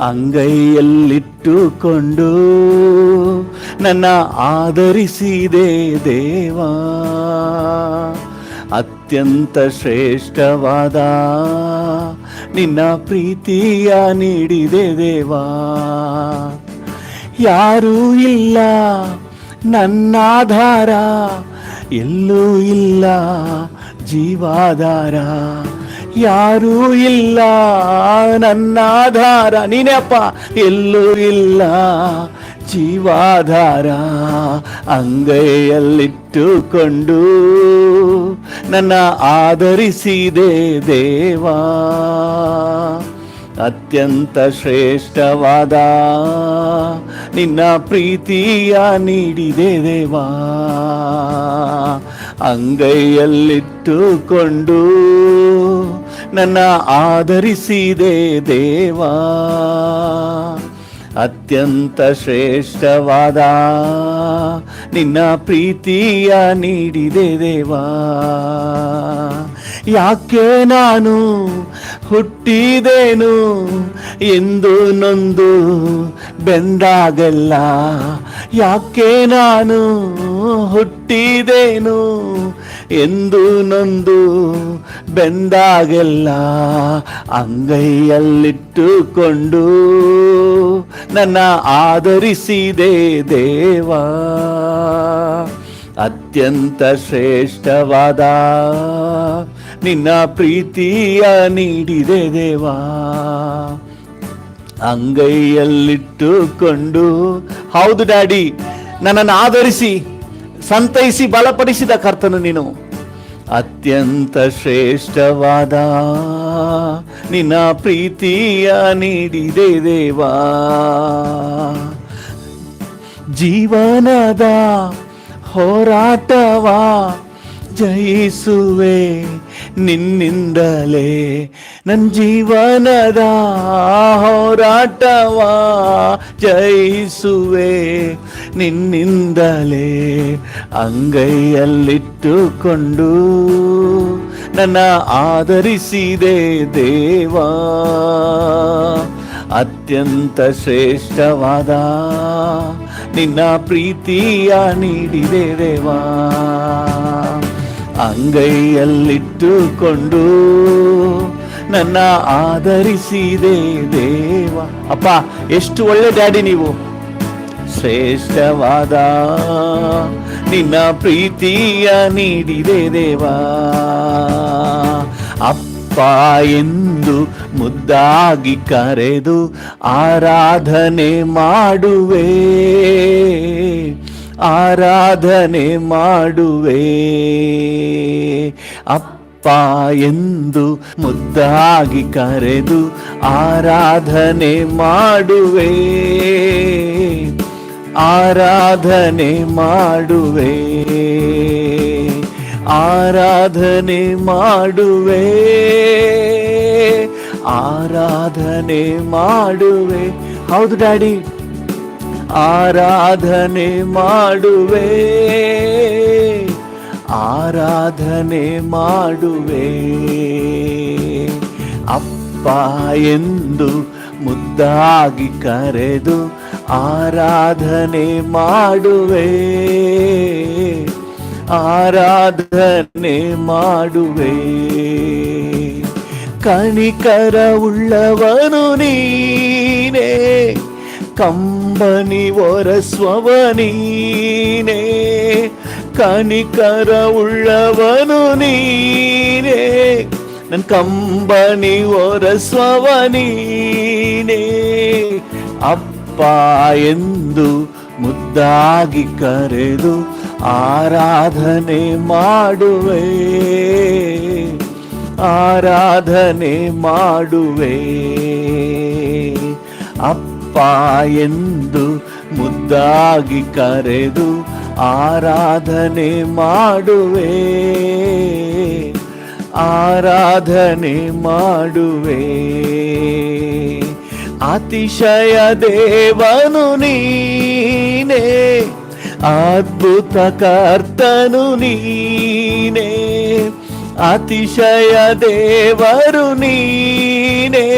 ಅಂಗೈಯಲ್ಲಿಟ್ಟುಕೊಂಡು ನನ್ನ ಆದರಿಸಿದೆ ದೇವಾ. ಅತ್ಯಂತ ಶ್ರೇಷ್ಠವಾದ ನಿನ್ನ ಪ್ರೀತಿಯ ನೀಡಿದೆ ದೇವಾ. ಯಾರೂ ಇಲ್ಲ ನನ್ನಾಧಾರ, ಎಲ್ಲೂ ಇಲ್ಲ ಜೀವಾಧಾರ. ಯಾರೂ ಇಲ್ಲ ನನ್ನಾಧಾರ, ನೀನೇ ಅಪ್ಪ, ಎಲ್ಲೂ ಇಲ್ಲ ಜೀವಾಧಾರ. ಅಂಗೈಯಲ್ಲಿಟ್ಟುಕೊಂಡು ನನ್ನ ಆದರಿಸಿದೆ ದೇವಾ. ಅತ್ಯಂತ ಶ್ರೇಷ್ಠವಾದ ನಿನ್ನ ಪ್ರೀತಿಯ ನೀಡಿದೆ ದೇವಾ. ಅಂಗೈಯಲ್ಲಿಟ್ಟುಕೊಂಡು ನನ್ನ ಆದರಿಸಿದೆ ದೇವಾ. ಅತ್ಯಂತ ಶ್ರೇಷ್ಠವಾದ ನಿನ್ನ ಪ್ರೀತಿಯ ನೀಡಿದೆ ದೇವಾ. ಯಾಕೆ ನಾನು ಹುಟ್ಟಿದೇನು ಎಂದು ನೊಂದು ಬೆಂದಾಗಲ್ಲ, ಯಾಕೆ ನಾನು ಹುಟ್ಟಿದೇನು ಎಂದು ನೊಂದು ಬೆಂದಾಗೆಲ್ಲ ಅಂಗೈಯಲ್ಲಿಟ್ಟುಕೊಂಡು ನನ್ನ ಆದರಿಸಿದೆ ದೇವಾ. ಅತ್ಯಂತ ಶ್ರೇಷ್ಠವಾದ ನಿನ್ನ ಪ್ರೀತಿಯ ನೀಡಿದೆ ದೇವಾ. ಅಂಗೈಯಲ್ಲಿಟ್ಟುಕೊಂಡು, ಹೌದು ಡ್ಯಾಡಿ, ನನ್ನನ್ನು ಆದರಿಸಿ ಸಂತೈಸಿ ಬಲಪಡಿಸಿದ ಕರ್ತನು ನೀನು. ಅತ್ಯಂತ ಶ್ರೇಷ್ಠವಾದ ನಿನ್ನ ಪ್ರೀತಿಯ ನೀಡಿದೆ ದೇವಾ. ಜೀವನದ ಹೋರಾಟವ ಜಯಿಸುವೆ ನಿನ್ನಿಂದಲೇ, ನನ್ನ ಜೀವನದ ಹೋರಾಟವ ಜಯಿಸುವೆ ನಿನ್ನಿಂದಲೇ. ಅಂಗೈಯಲ್ಲಿಟ್ಟುಕೊಂಡು ನನ್ನ ಆದರಿಸಿದೆ ದೇವಾ. ಅತ್ಯಂತ ಶ್ರೇಷ್ಠವಾದ ನಿನ್ನ ಪ್ರೀತಿಯ ನೀಡಿದೆ ದೇವಾ. ಅಂಗೈಯಲ್ಲಿಟ್ಟುಕೊಂಡು ನನ್ನ ಆದರಿಸಿದೆ ದೇವ. ಅಪ್ಪ, ಎಷ್ಟು ಒಳ್ಳೆ ಡ್ಯಾಡಿ ನೀವು. ಶ್ರೇಷ್ಠವಾದ ನಿನ್ನ ಪ್ರೀತಿಯ ನೀಡಿದೆ ದೇವಾ. ಅಪ್ಪ ಎಂದು ಮುದ್ದಾಗಿ ಕರೆದು ಆರಾಧನೆ ಮಾಡುವೆ, ಆರಾಧನೆ ಮಾಡುವೆ. ಅಪ್ಪ ಎಂದು ಮುದ್ದಾಗಿ ಕರೆದು ಆರಾಧನೆ ಮಾಡುವೆ, ಆರಾಧನೆ ಮಾಡುವೆ, ಆರಾಧನೆ ಮಾಡುವೆ, ಆರಾಧನೆ ಮಾಡುವೆ. ಹೌದು ಡ್ಯಾಡಿ, ಆರಾಧನೆ ಮಾಡುವೆ, ಆರಾಧನೆ ಮಾಡುವೆ. ಅಪ್ಪ ಎಂದು ಮುದ್ದಾಗಿ ಕರೆದು ಆರಾಧನೆ ಮಾಡುವೆ, ಆರಾಧನೆ ಮಾಡುವೆ. ಕನಿಕರವುಳ್ಳವನು ನೀನೇ, ಕಂಬನಿ ಒರಸ್ವವ ನೀನೇ. ಕನಿಕರವುಳ್ಳವನು ನೀನೇ, ನನ್ನ ಕಂಬನಿ ಒರಸ್ವವ ನೀನೇ. ಅಪ್ಪ ಎಂದು ಮುದ್ದಾಗಿ ಕರೆದು ಆರಾಧನೆ ಮಾಡುವೆ, ಆರಾಧನೆ ಮಾಡುವೆ. ಅಪ್ಪ ಎಂದು ಮುದ್ದಾಗಿ ಕರೆದು ಆರಾಧನೆ ಮಾಡುವೆ, ಆರಾಧನೆ ಮಾಡುವೆ. ಅತಿಶಯ ದೇವನು ನೀನೇ, ಅದ್ಭುತ ಕರ್ತನು ನೀನೇ. ಅತಿಶಯ ದೇವರು ನೀನೇ,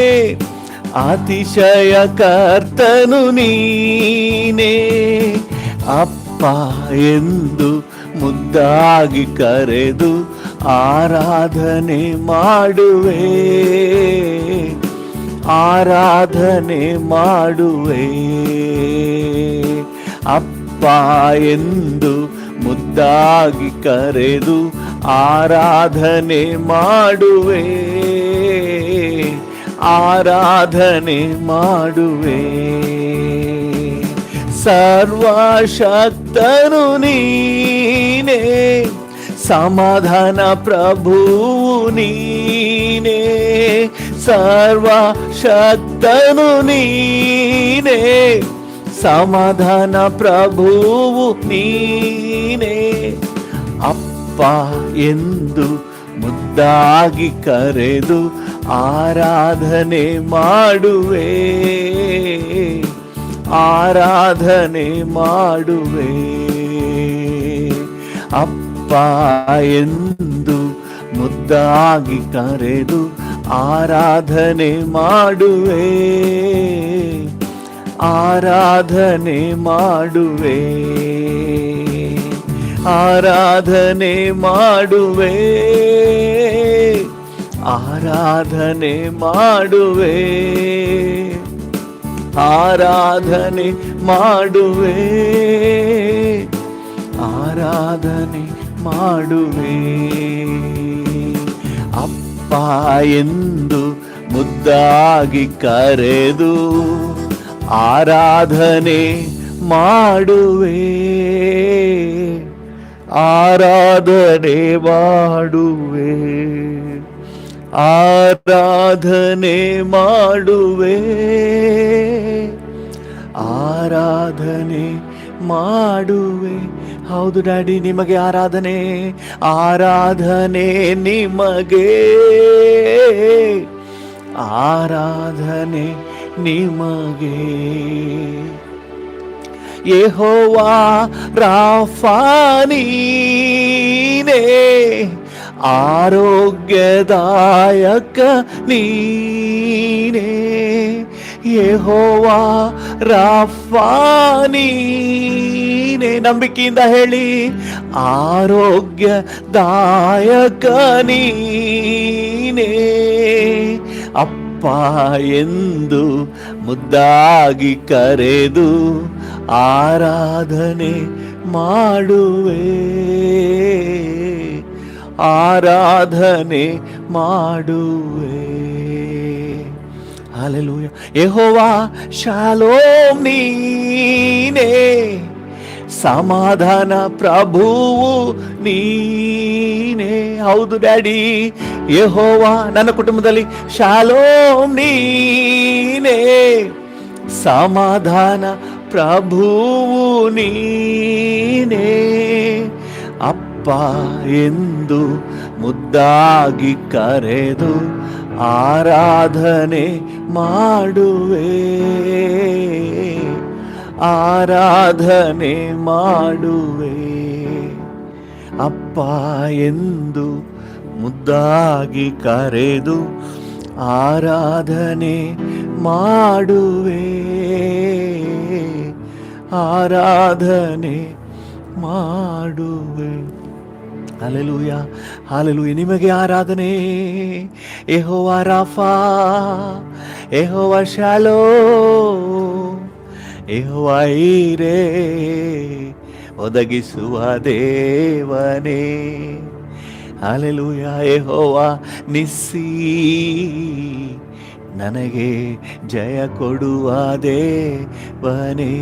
ಅತಿಶಯ ಕರ್ತನು ನೀನೇ. ಅಪ್ಪ ಎಂದು ಮುದ್ದಾಗಿ ಕರೆದು ಆರಾಧನೆ ಮಾಡುವೆ, ಆರಾಧನೆ ಮಾಡುವೆ. ಅಪ್ಪ ಎಂದು ಮುದ್ದಾಗಿ ಕರೆದು ಆರಾಧನೆ ಮಾಡುವೆ, ಆರಾಧನೆ ಮಾಡುವೆ. ಸರ್ವಶಕ್ತನು ನೀನೇ, ಸಮಾಧಾನ ಪ್ರಭುವು ನೀನೇ. ಸರ್ವಶಕ್ತನು ನೀನೇ, ಸಮಾಧಾನ ಪ್ರಭುವು ನೀನೇ. ಅಪ್ಪ ಎಂದು ಮುದ್ದಾಗಿ ಕರೆದು ಆರಾಧನೆ ಮಾಡುವೆ, ಆರಾಧನೆ ಮಾಡುವೆ. ಅಪ್ಪ ಎಂದು ಮುದ್ದಾಗಿ ಕರೆದು ಆರಾಧನೆ ಮಾಡುವೆ, ಆರಾಧನೆ ಮಾಡುವೆ, ಆರಾಧನೆ ಮಾಡುವೆ, ಆರಾಧನೆ ಮಾಡುವೆ, ಆರಾಧನೆ ಮಾಡುವೆ, ಆರಾಧನೆ ಮಾಡುವೆ. ಅಪ್ಪ ಎಂದು ಮುದ್ದಾಗಿ ಕರೆದು ಆರಾಧನೆ ಮಾಡುವೆ, ಆರಾಧನೆ ಮಾಡುವೆ, ಆರಾಧನೆ ಮಾಡುವೆ, ಆರಾಧನೆ ಮಾಡುವೆ. ಹೌದು ಡ್ಯಾಡಿ, ನಿಮಗೆ ಆರಾಧನೆ, ಆರಾಧನೆ ನಿಮಗೆ, ಆರಾಧನೆ ನಿಮಗೆ. ಯೆಹೋವಾ ರಾಫಾ ನೀನೇ, ಆರೋಗ್ಯದಾಯಕ ನೀನೇ. ಯೆಹೋವಾ ರಾಫಾ ನೀನೇ, ನಂಬಿಕೆಯಿಂದ ಹೇಳಿ, ಆರೋಗ್ಯದಾಯಕ ನೀನೇ. ಅಪ್ಪ ಎಂದು ಮುದ್ದಾಗಿ ಕರೆದು ಆರಾಧನೆ ಮಾಡುವೆ, ಆರಾಧನೆ ಮಾಡುವೆ. ಹಲ್ಲೆಲೂಯ. ಯೆಹೋವಾ ಶಾಲೋಮ್ ನೀನೇ, ಸಮಾಧಾನ ಪ್ರಭುವು ನೀನೇ. ಹೌದು ಡ್ಯಾಡಿ, ಯೆಹೋವಾ ನನ್ನ ಕುಟುಂಬದಲ್ಲಿ ಶಾಲೋಮ್ ನೀನೇ, ಸಮಾಧಾನ ಪ್ರಭುವು ನೀನೇ. ಅಪ್ಪ ಎಂದು ಮುದ್ದಾಗಿ ಕರೆದು ಆರಾಧನೆ ಮಾಡುವೆ, ಆರಾಧನೆ ಮಾಡುವೆ. ಅಪ್ಪ ಎಂದು ಮುದ್ದಾಗಿ ಕರೆದು ಆರಾಧನೆ ಮಾಡುವೆ, ಆರಾಧನೆ ಮಾಡುವೆ. Hallelujah, hallelujah. ನಿಮಗೆ ಆರಾಧನೆ. ಯೆಹೋವಾ ರಾಫಾ, ಯೆಹೋವಾ ಶಾಲೋಮ್, ಯೆಹೋವಾ ಈರೇ, ಒದಗಿಸುವ ದೇವನೇ. ಹಲ್ಲೆಲೂಯ. ಯೆಹೋವಾ ನಿಸ್ಸಿ, ನನಗೆ ಜಯ ಕೊಡುವ ದೇವನೇ.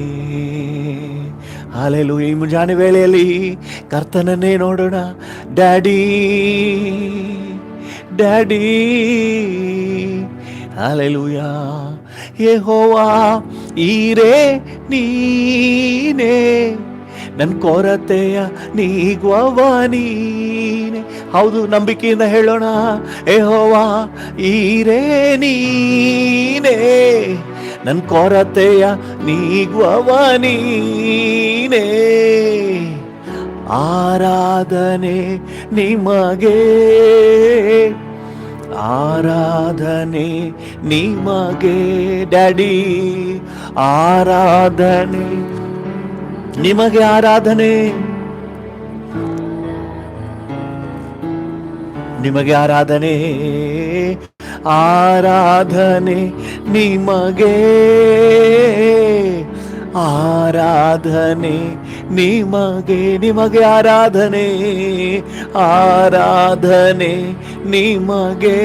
ಹಲ್ಲೆಲೂಯ. ಈ ಮುಂಜಾನೆ ವೇಳೆಯಲ್ಲಿ ಕರ್ತನನ್ನೇ ನೋಡೋಣ. Daddy, daddy. ಹಲ್ಲೆಲೂಯ. ಯೆಹೋವಾ ಈರೇ ನೀನೇ, ನನ್ನ ಕೊರತೆಯ ನೀಗುವವ ನೀನೆ. ಹೌದು, ನಂಬಿಕೆಯಿಂದ ಹೇಳೋಣ. ಯೆಹೋವಾ ಈರೇ ನೀನೇ, ನನ್ನ ಕೊರತೆಯ ನೀಗುವವ ನೀನೇ. ಆರಾಧನೆ ನಿಮಗೆ, ಆರಾಧನೆ ನಿಮಗೆ ಡ್ಯಾಡಿ, ಆರಾಧನೆ ನಿಮಗೆ, ಆರಾಧನೆ ನಿಮಗೆ, ಆರಾಧನೆ ಆರಾಧನೆ ನಿಮಗೆ, ಆರಾಧನೆ ನಿಮಗೆ, ನಿಮಗೆ ಆರಾಧನೆ, ಆರಾಧನೆ ನಿಮಗೆ,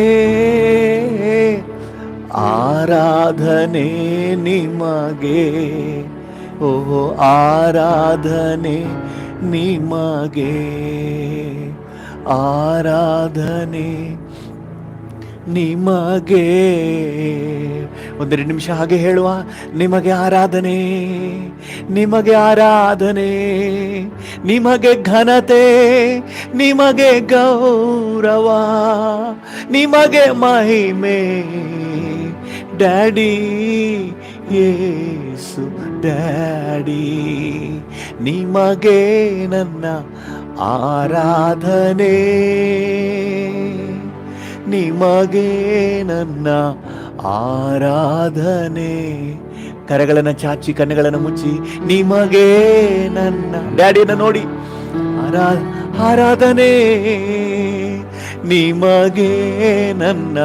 ಆರಾಧನೆ ನಿಮಗೆ, ಓಹೋ ಆರಾಧನೆ ನಿಮಗೆ, ಆರಾಧನೆ ನಿಮಗೆ. ಒಂದೆರಡು ನಿಮಿಷ ಹಾಗೆ ಹೇಳುವ, ನಿಮಗೆ ಆರಾಧನೆ, ನಿಮಗೆ ಆರಾಧನೆ, ನಿಮಗೆ ಘನತೆ, ನಿಮಗೆ ಗೌರವ, ನಿಮಗೆ ಮಹಿಮೆ ಡ್ಯಾಡಿ, ಯೇಸು ಡ್ಯಾಡಿ, ನಿಮಗೆ ನನ್ನ ಆರಾಧನೆ, ನಿಮಗೆ ನನ್ನ ಆರಾಧನೆ. ಕರೆಗಳನ್ನು ಚಾಚಿ ಕಣ್ಣುಗಳನ್ನು ಮುಚ್ಚಿ, ನಿಮಗೆ ನನ್ನ ಡ್ಯಾಡಿಯನ್ನು ನೋಡಿ, ಆರಾಧನೆ, ನಿಮಗೆ ನನ್ನ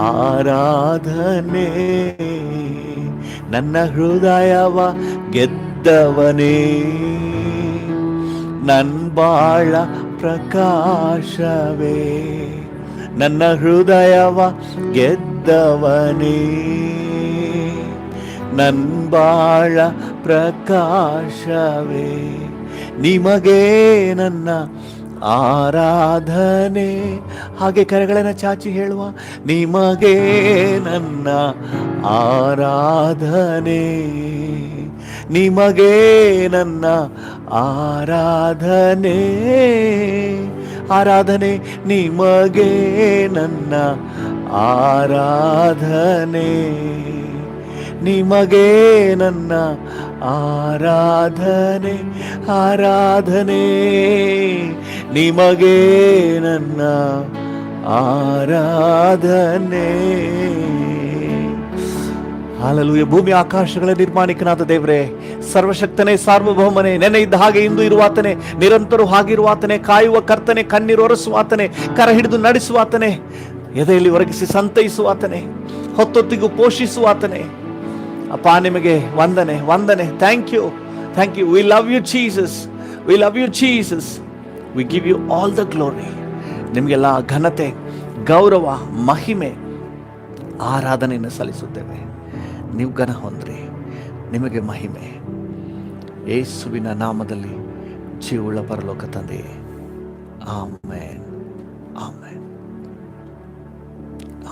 ಆರಾಧನೆ. ನನ್ನ ಹೃದಯವ ಗೆದ್ದವನೇ, ನನ್ನ ಬಾಳ ಪ್ರಕಾಶವೇ, ನನ್ನ ಹೃದಯವ ಗೆದ್ದವನೇ, ನನ್ನ ಬಾಳ ಪ್ರಕಾಶವೇ, ನಿಮಗೆ ನನ್ನ ಆರಾಧನೆ. ಹಾಗೆ ಕರೆಗಳನ್ನು ಚಾಚಿ ಹೇಳುವ, ನಿಮಗೆ ನನ್ನ ಆರಾಧನೆ, ನಿಮಗೆ ನನ್ನ ಆರಾಧನೆ, ಆರಾಧನೆ ನಿಮಗೆ ನನ್ನ ಆರಾಧನೆ, ನಿಮಗೆ ನನ್ನ ಆರಾಧನೆ, ಆರಾಧನೆ ನಿಮಗೆ ನನ್ನ ಆರಾಧನೆ. ಹಾಲೆಲೂಯಾ. ಭೂಮಿ ಆಕಾಶಗಳ ನಿರ್ಮಾಣಿಕನಾದ ದೇವರೇ, ಸರ್ವಶಕ್ತನೇ, ಸಾರ್ವಭೌಮನೇ, ನೆನೆ ಇದ್ದ ಹಾಗೆ ಇಂದು ಇರುವಾತನೇ, ನಿರಂತರ ಹಾಗಿರುವಾತನೇ, ಕಾಯುವ ಕರ್ತನೆ, ಕಣ್ಣೀರು ಒರೆಸುವಾತನೇ, ಕರ ಹಿಡಿದು ನಡೆಸುವಾತನೇ, ಎದೆಯಲ್ಲಿ ಒರಗಿಸಿ ಸಂತೈಸುವಾತನೇ, ಹೊತ್ತೊತ್ತಿಗೂ ಪೋಷಿಸುವಾತನೇ. ಅಪ್ಪ ನಿಮಗೆ ವಂದನೆ, ವಂದನೆ. Thank you, thank you. We love you Jesus, we love you Jesus. We give you all the glory. ನಿಮಗೆಲ್ಲ ಘನತೆ, ಗೌರವ, ಮಹಿಮೆ, ಆರಾಧನೆಯನ್ನು ಸಲ್ಲಿಸುತ್ತೇವೆ. ನೀವು ಘನ ಹೊಂದ್ರಿ, ನಿಮಗೆ ಮಹಿಮೆ. ಯೇಸುವಿನ ನಾಮದಲ್ಲಿ ಜೀವವುಳ್ಳ ಪರಲೋಕ ತಂದೆಯೇ, amen, amen,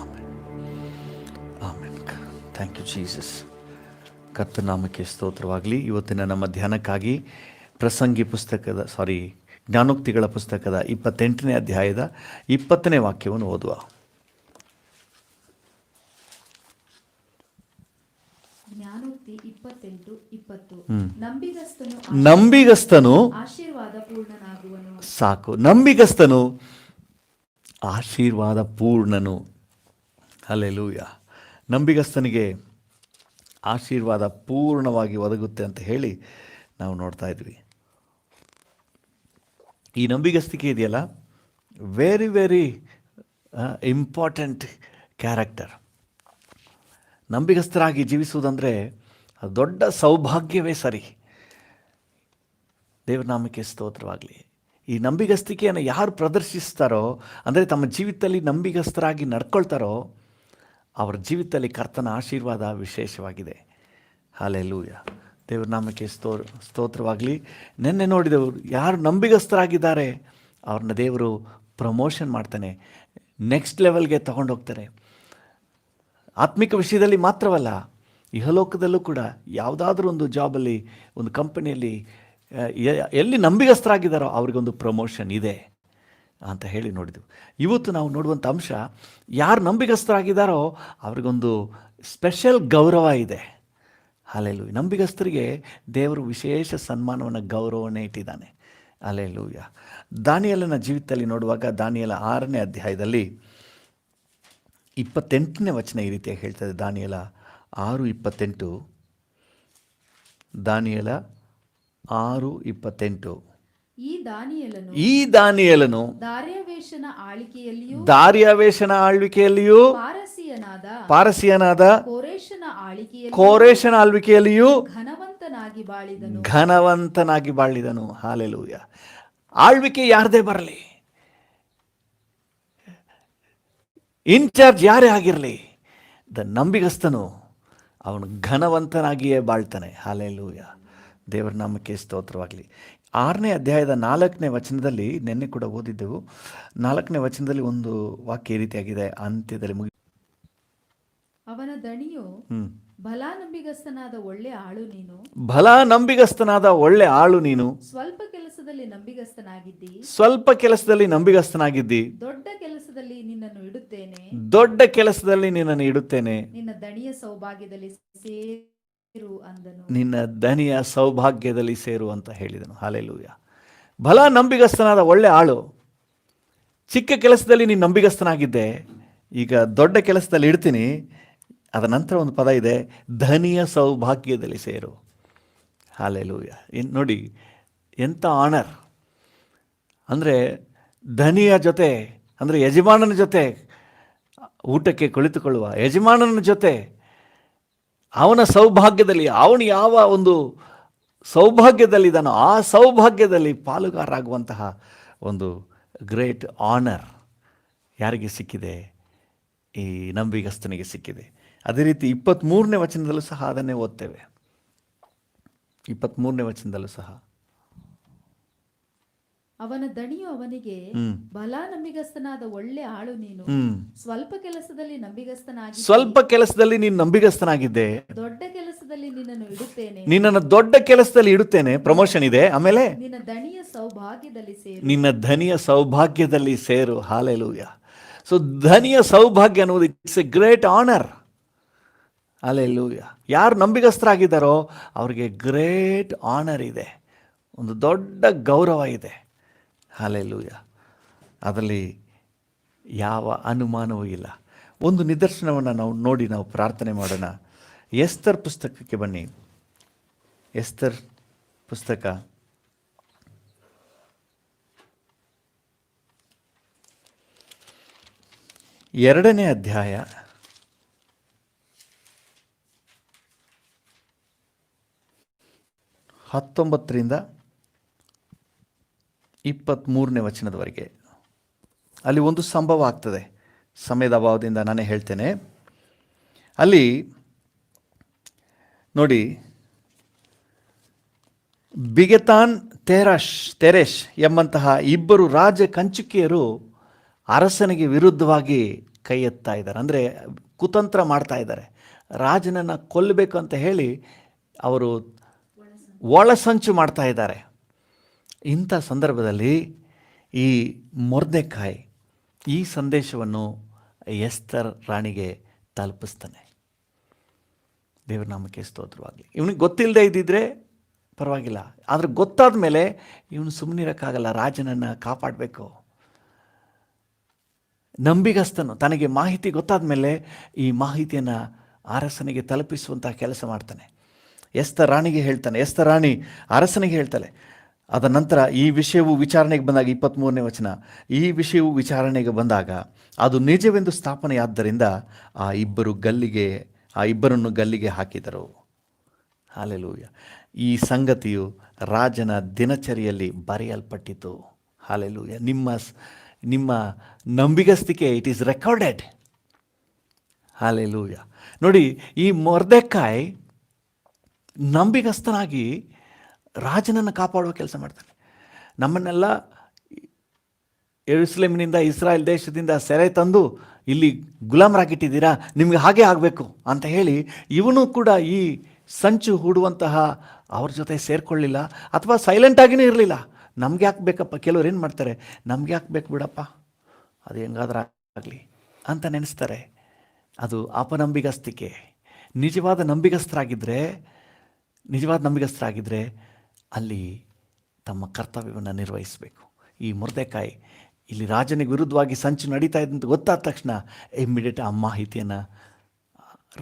amen, amen. Thank you Jesus. ಕರ್ತನಾಮಕ್ಕೆ ಸ್ತೋತ್ರವಾಗಲಿ. ಇವತ್ತಿನ ನಮ್ಮ ಧ್ಯಾನಕ್ಕಾಗಿ ಪ್ರಸಂಗಿ ಪುಸ್ತಕದ ಜ್ಞಾನೋಕ್ತಿಗಳ ಪುಸ್ತಕದ 28ನೇ ಅಧ್ಯಾಯದ 20ನೇ ವಾಕ್ಯವನ್ನು ಓದುವ. ಜ್ಞಾನೋಕ್ತಿ 28:20. ನಂಬಿಗಸ್ತನು ಆಶೀರ್ವಾದ ಪೂರ್ಣನಾಗುವನು. ಸಾಕು, ನಂಬಿಗಸ್ತನು ಆಶೀರ್ವಾದ ಪೂರ್ಣನು. ಹಲ್ಲೆಲೂಯಾ. ನಂಬಿಗಸ್ತನಿಗೆ ಆಶೀರ್ವಾದ ಪೂರ್ಣವಾಗಿ ಒದಗುತ್ತೆ ಅಂತ ಹೇಳಿ ನಾವು ನೋಡ್ತಾ ಇದ್ವಿ. ಈ ನಂಬಿಗಸ್ತಿಕೆ ಇದೆಯಲ್ಲ, ವೆರಿ ವೆರಿ ಇಂಪಾರ್ಟೆಂಟ್ ಕ್ಯಾರೆಕ್ಟರ್. ನಂಬಿಗಸ್ತರಾಗಿ ಜೀವಿಸುವುದಂದರೆ ಅದು ದೊಡ್ಡ ಸೌಭಾಗ್ಯವೇ ಸರಿ. ದೇವರ ನಾಮಕ್ಕೆ ಸ್ತೋತ್ರವಾಗಲಿ. ಈ ನಂಬಿಗಸ್ತಿಕೆಯನ್ನು ಯಾರು ಪ್ರದರ್ಶಿಸ್ತಾರೋ, ಅಂದರೆ ತಮ್ಮ ಜೀವಿತದಲ್ಲಿ ನಂಬಿಗಸ್ತರಾಗಿ ನಡ್ಕೊಳ್ತಾರೋ, ಅವರ ಜೀವಿತದಲ್ಲಿ ಕರ್ತನ ಆಶೀರ್ವಾದ ವಿಶೇಷವಾಗಿದೆ. ಹಲ್ಲೆಲೂಯಾ. ದೇವರ ನಾಮಕ್ಕೆ ಸ್ತೋತ್ರವಾಗಲಿ. ನೆನ್ನೆ ನೋಡಿದವರು ಯಾರು ನಂಬಿಗಸ್ತರಾಗಿದ್ದಾರೆ ಅವ್ರನ್ನ ದೇವರು ಪ್ರಮೋಷನ್ ಮಾಡ್ತಾನೆ, ನೆಕ್ಸ್ಟ್ ಲೆವೆಲ್ಗೆ ತಗೊಂಡೋಗ್ತಾರೆ. ಆತ್ಮಿಕ ವಿಷಯದಲ್ಲಿ ಮಾತ್ರವಲ್ಲ, ಇಹಲೋಕದಲ್ಲೂ ಕೂಡ ಯಾವುದಾದ್ರೂ ಒಂದು ಜಾಬಲ್ಲಿ, ಒಂದು ಕಂಪನಿಯಲ್ಲಿ ಎಲ್ಲಿ ನಂಬಿಗಸ್ತರಾಗಿದ್ದಾರೋ ಅವ್ರಿಗೊಂದು ಪ್ರಮೋಷನ್ ಇದೆ ಅಂತ ಹೇಳಿ ನೋಡಿದೆವು. ಇವತ್ತು ನಾವು ನೋಡುವಂಥ ಅಂಶ, ಯಾರು ನಂಬಿಗಸ್ತರಾಗಿದ್ದಾರೋ ಅವ್ರಿಗೊಂದು ಸ್ಪೆಷಲ್ ಗೌರವ ಇದೆ. ಹಲ್ಲೆಲೂಯಾ. ನಂಬಿಗಸ್ತರಿಗೆ ದೇವರು ವಿಶೇಷ ಸನ್ಮಾನವನ್ನು, ಗೌರವವನ್ನು ಇಟ್ಟಿದ್ದಾನೆ. ಹಲ್ಲೆಲೂಯಾ. ದಾನಿಯೇಲನ ಜೀವಿತದಲ್ಲಿ ನೋಡುವಾಗ, ದಾನಿಯೇಲ 6ನೇ ಅಧ್ಯಾಯದಲ್ಲಿ 28ನೇ ವಚನ ಈ ರೀತಿಯಾಗಿ ಹೇಳ್ತದೆ. ದಾನಿಯೇಲ 6:28. ದಾನಿಯೇಲ 6:28. ಈ ದಾನಿಯೇಲನು ದಾರ್ಯಾವೇಶನ ಆಳ್ವಿಕೆಯಲ್ಲಿಯೂ ದಾರ್ಯಾವೇಶನ ಆಳ್ವಿಕೆಯಲ್ಲಿಯೂ ಪಾರಸಿಯನಾದ ಕೋರೇಶನ ಆಳ್ವಿಕೆಯಲ್ಲಿಯೂ ಘನವಂತನಾಗಿ ಬಾಳಿದನು. ಹಾಲೆಲೂಯ. ಆಳ್ವಿಕೆ ಯಾರದೇ ಬರಲಿ, ಇನ್ಚಾರ್ಜ್ ಯಾರೇ ಆಗಿರಲಿ, ನಂಬಿಗಸ್ತನು ಅವನು ಘನವಂತನಾಗಿಯೇ ಬಾಳ್ತಾನೆ. ಹಾಲೆಲೂಯ. ದೇವರ ನಾಮಕ್ಕೆ ಸ್ತೋತ್ರವಾಗಲಿ. 6ನೇ ಅಧ್ಯಾಯದ 4ನೇ ವಚನದಲ್ಲಿ, ನಿನ್ನೆ ಕೂಡ ಓದಿದ್ದೆವು, 4ನೇ ವಚನದಲ್ಲಿ ಒಂದು ವಾಕ್ಯ ಈ ರೀತಿಯಾಗಿದೆ, ಅಂತ್ಯದಲ್ಲಿ ಅವನ ದಣಿಯು ಬಲ ನಂಬಿಗಸ್ತನಾದ ಒಳ್ಳೆ ಆಳು ನೀನು ಸ್ವಲ್ಪ ಕೆಲಸದಲ್ಲಿ ನಂಬಿಗಸ್ತನಾಗಿದ್ದಿ ದೊಡ್ಡ ಕೆಲಸದಲ್ಲಿ ನಿನ್ನನ್ನು ಇಡುತ್ತೇನೆ ನಿನ್ನ ದಣಿಯ ಸೌಭಾಗ್ಯದಲ್ಲಿ ಸೇರು ಅಂತ ಹೇಳಿದನು. ಹಾಲೆಲೂಯ. ಬಲ ನಂಬಿಗಸ್ತನಾದ ಒಳ್ಳೆ ಆಳು. ಚಿಕ್ಕ ಕೆಲಸದಲ್ಲಿ ನೀನು ನಂಬಿಗಸ್ತನಾಗಿದ್ದೆ, ಈಗ ದೊಡ್ಡ ಕೆಲಸದಲ್ಲಿ ಇಡ್ತೀನಿ. ಅದರ ನಂತರ ಒಂದು ಪದ ಇದೆ, ಧನಿಯ ಸೌಭಾಗ್ಯದಲ್ಲಿ ಸೇರು. ಹಾಲೆಲೂಯ. ನೋಡಿ ಎಂಥ ಆನರ್ ಅಂದರೆ, ಧನಿಯ ಜೊತೆ ಅಂದರೆ ಯಜಮಾನನ ಜೊತೆ ಊಟಕ್ಕೆ ಕುಳಿತುಕೊಳ್ಳುವ ಯಜಮಾನನ ಜೊತೆ ಅವನ ಸೌಭಾಗ್ಯದಲ್ಲಿ, ಅವನು ಯಾವ ಒಂದು ಸೌಭಾಗ್ಯದಲ್ಲಿದ್ದಾನೋ ಆ ಸೌಭಾಗ್ಯದಲ್ಲಿ ಪಾಲುಗಾರರಾಗುವಂತಹ ಒಂದು ಗ್ರೇಟ್ ಆನರ್ ಯಾರಿಗೆ ಸಿಕ್ಕಿದೆ? ಈ ನಂಬಿಗಸ್ತನಿಗೆ ಸಿಕ್ಕಿದೆ. ಅದೇ ರೀತಿ 23ನೇ ವಚನದಲ್ಲೂ ಸಹ ಅದನ್ನೇ ಓದ್ತೇವೆ. 23ನೇ ವಚನದಲ್ಲೂ ಸಹ ಅವನ ದಣಿಯು ಅವನಿಗೆ, ಬಲ ನಂಬಿಗಸ್ತನಾದ ಒಳ್ಳೆ ಆಳು ನೀನು ಸ್ವಲ್ಪ ಕೆಲಸದಲ್ಲಿ ನೀನು ನಂಬಿಗಸ್ತನಾಗಿದ್ದೆ, ದೊಡ್ಡ ಕೆಲಸದಲ್ಲಿ ನಿನ್ನನ್ನು ದೊಡ್ಡ ಕೆಲಸದಲ್ಲಿ ಇಡುತ್ತೇನೆ. ಪ್ರಮೋಷನ್ ಇದೆ. ಆಮೇಲೆ ನಿನ್ನ ಧನಿಯ ಸೌಭಾಗ್ಯದಲ್ಲಿ ಸೇರು. ಹಾಲೆಲೂಯ. ಸೊ ಧನಿಯ ಸೌಭಾಗ್ಯ ಅನ್ನೋದು it's A great honour. Hallelujah. ಯಾರು ನಂಬಿಗಸ್ತರಾಗಿದ್ದಾರೋ ಅವ್ರಿಗೆ ಗ್ರೇಟ್ ಆನರ್ ಇದೆ, ಒಂದು ದೊಡ್ಡ ಗೌರವ ಇದೆ. ಹಾಲೆಲೂಯ. ಅದರಲ್ಲಿ ಯಾವ ಅನುಮಾನವೂ ಇಲ್ಲ. ಒಂದು ನಿದರ್ಶನವನ್ನು ನಾವು ಪ್ರಾರ್ಥನೆ ಮಾಡೋಣ. ಎಸ್ತರ್ ಪುಸ್ತಕಕ್ಕೆ ಬನ್ನಿ. ಎಸ್ತರ್ ಪುಸ್ತಕ 2ನೇ ಅಧ್ಯಾಯ 19ರಿಂದ 23ನೇ ವಚನದವರೆಗೆ. ಅಲ್ಲಿ ಒಂದು ಸಂಭವ ಆಗ್ತದೆ. ಸಮಯದ ಅಭಾವದಿಂದ ನಾನೇ ಹೇಳ್ತೇನೆ. ಅಲ್ಲಿ ನೋಡಿ, ಬಿಗೆತಾನ್ ತೆರೆಷ್ ಎಂಬಂತಹ ಇಬ್ಬರು ರಾಜ ಕಂಚುಕಿಯರು ಅರಸನಿಗೆ ವಿರುದ್ಧವಾಗಿ ಕೈ ಎತ್ತಾ ಇದ್ದಾರೆ. ಅಂದರೆ ಕುತಂತ್ರ ಮಾಡ್ತಾ ಇದ್ದಾರೆ. ರಾಜನನ್ನು ಕೊಲ್ಲಬೇಕು ಅಂತ ಹೇಳಿ ಅವರು ಒಳಸಂಚು ಮಾಡ್ತಾ ಇದ್ದಾರೆ. ಇಂಥ ಸಂದರ್ಭದಲ್ಲಿ ಈ ಮೊರ್ದೆಕಾಯ್ ಈ ಸಂದೇಶವನ್ನು ಎಸ್ತರ್ ರಾಣಿಗೆ ತಲುಪಿಸ್ತಾನೆ. ದೇವರ ನಾಮಕ್ಕೆ ಸ್ತೋತ್ರವಾಗಲಿ. ಇವನಿಗೆ ಗೊತ್ತಿಲ್ಲದೆ ಇದ್ದಿದ್ರೆ ಪರವಾಗಿಲ್ಲ, ಆದರೆ ಗೊತ್ತಾದ ಮೇಲೆ ಇವನು ಸುಮ್ಮನಿರೋಕ್ಕಾಗಲ್ಲ. ರಾಜನನ್ನು ಕಾಪಾಡಬೇಕು. ನಂಬಿಗಸ್ತನು. ತನಗೆ ಮಾಹಿತಿ ಗೊತ್ತಾದ ಮೇಲೆ ಈ ಮಾಹಿತಿಯನ್ನು ಅರಸನಿಗೆ ತಲುಪಿಸುವಂಥ ಕೆಲಸ ಮಾಡ್ತಾನೆ. ಎಸ್ತರ್ ರಾಣಿಗೆ ಹೇಳ್ತಾನೆ. ಎಸ್ತರ್ ರಾಣಿ ಅರಸನಿಗೆ ಹೇಳ್ತಾಳೆ. ಅದ ನಂತರ ಈ ವಿಷಯವು ವಿಚಾರಣೆಗೆ ಬಂದಾಗ 23ನೇ ವಚನ, ಈ ವಿಷಯವು ವಿಚಾರಣೆಗೆ ಬಂದಾಗ ಅದು ನಿಜವೆಂದು ಸ್ಥಾಪನೆಯಾದ್ದರಿಂದ ಆ ಇಬ್ಬರನ್ನು ಗಲ್ಲಿಗೆ ಹಾಕಿದರು. ಹಾಲೆಲೂಯ. ಈ ಸಂಗತಿಯು ರಾಜನ ದಿನಚರಿಯಲ್ಲಿ ಬರೆಯಲ್ಪಟ್ಟಿತು. ಹಾಲೆಲೂಯ. ನಿಮ್ಮ ನಂಬಿಗಸ್ತಿಕೆ ಇಟ್ ಈಸ್ ರೆಕಾರ್ಡೆಡ್. ಹಾಲೆಲೂಯ. ನೋಡಿ, ಈ ಮೊರ್ದೆಕಾಯ್ ನಂಬಿಗಸ್ತನಾಗಿ ರಾಜನನ್ನು ಕಾಪಾಡುವ ಕೆಲಸ ಮಾಡ್ತಾನೆ. ನಮ್ಮನ್ನೆಲ್ಲ ಯೆರೂಸಲೇಮಿನಿಂದ ಇಸ್ರಾಯೇಲ್ ದೇಶದಿಂದ ಸೆರೆ ತಂದು ಇಲ್ಲಿ ಗುಲಾಮರಾಗಿಟ್ಟಿದ್ದೀರಾ, ನಿಮಗೆ ಹಾಗೆ ಆಗಬೇಕು ಅಂತ ಹೇಳಿ ಇವನು ಕೂಡ ಈ ಸಂಚು ಹೂಡುವಂತಹ ಅವ್ರ ಜೊತೆ ಸೇರಿಕೊಳ್ಳಿಲ್ಲ, ಅಥವಾ ಸೈಲೆಂಟಾಗಿಯೂ ಇರಲಿಲ್ಲ. ನಮ್ಗೆ ಯಾಕೆ ಬೇಕಪ್ಪ, ಕೆಲವ್ರು ಏನು ಮಾಡ್ತಾರೆ, ನಮ್ಗೆ ಯಾಕೆ ಬೇಕು ಬಿಡಪ್ಪ, ಅದು ಹೆಂಗಾದ್ರೂ ಆಗಲಿ ಅಂತ ನೆನೆಸ್ತಾರೆ. ಅದು ಅಪನಂಬಿಗಸ್ತಿಕೆ. ನಿಜವಾದ ನಂಬಿಗಸ್ತರಾಗಿದ್ದರೆ ಅಲ್ಲಿ ತಮ್ಮ ಕರ್ತವ್ಯವನ್ನು ನಿರ್ವಹಿಸಬೇಕು. ಈ ಮೊರ್ದೆಕಾಯ್ ಇಲ್ಲಿ ರಾಜನಿಗೆ ವಿರುದ್ಧವಾಗಿ ಸಂಚು ನಡೀತಾ ಇದೆ ಅಂತ ಗೊತ್ತಾದ ತಕ್ಷಣ ಇಮ್ಮಿಡಿಯೇಟ್ ಆ ಮಾಹಿತಿಯನ್ನು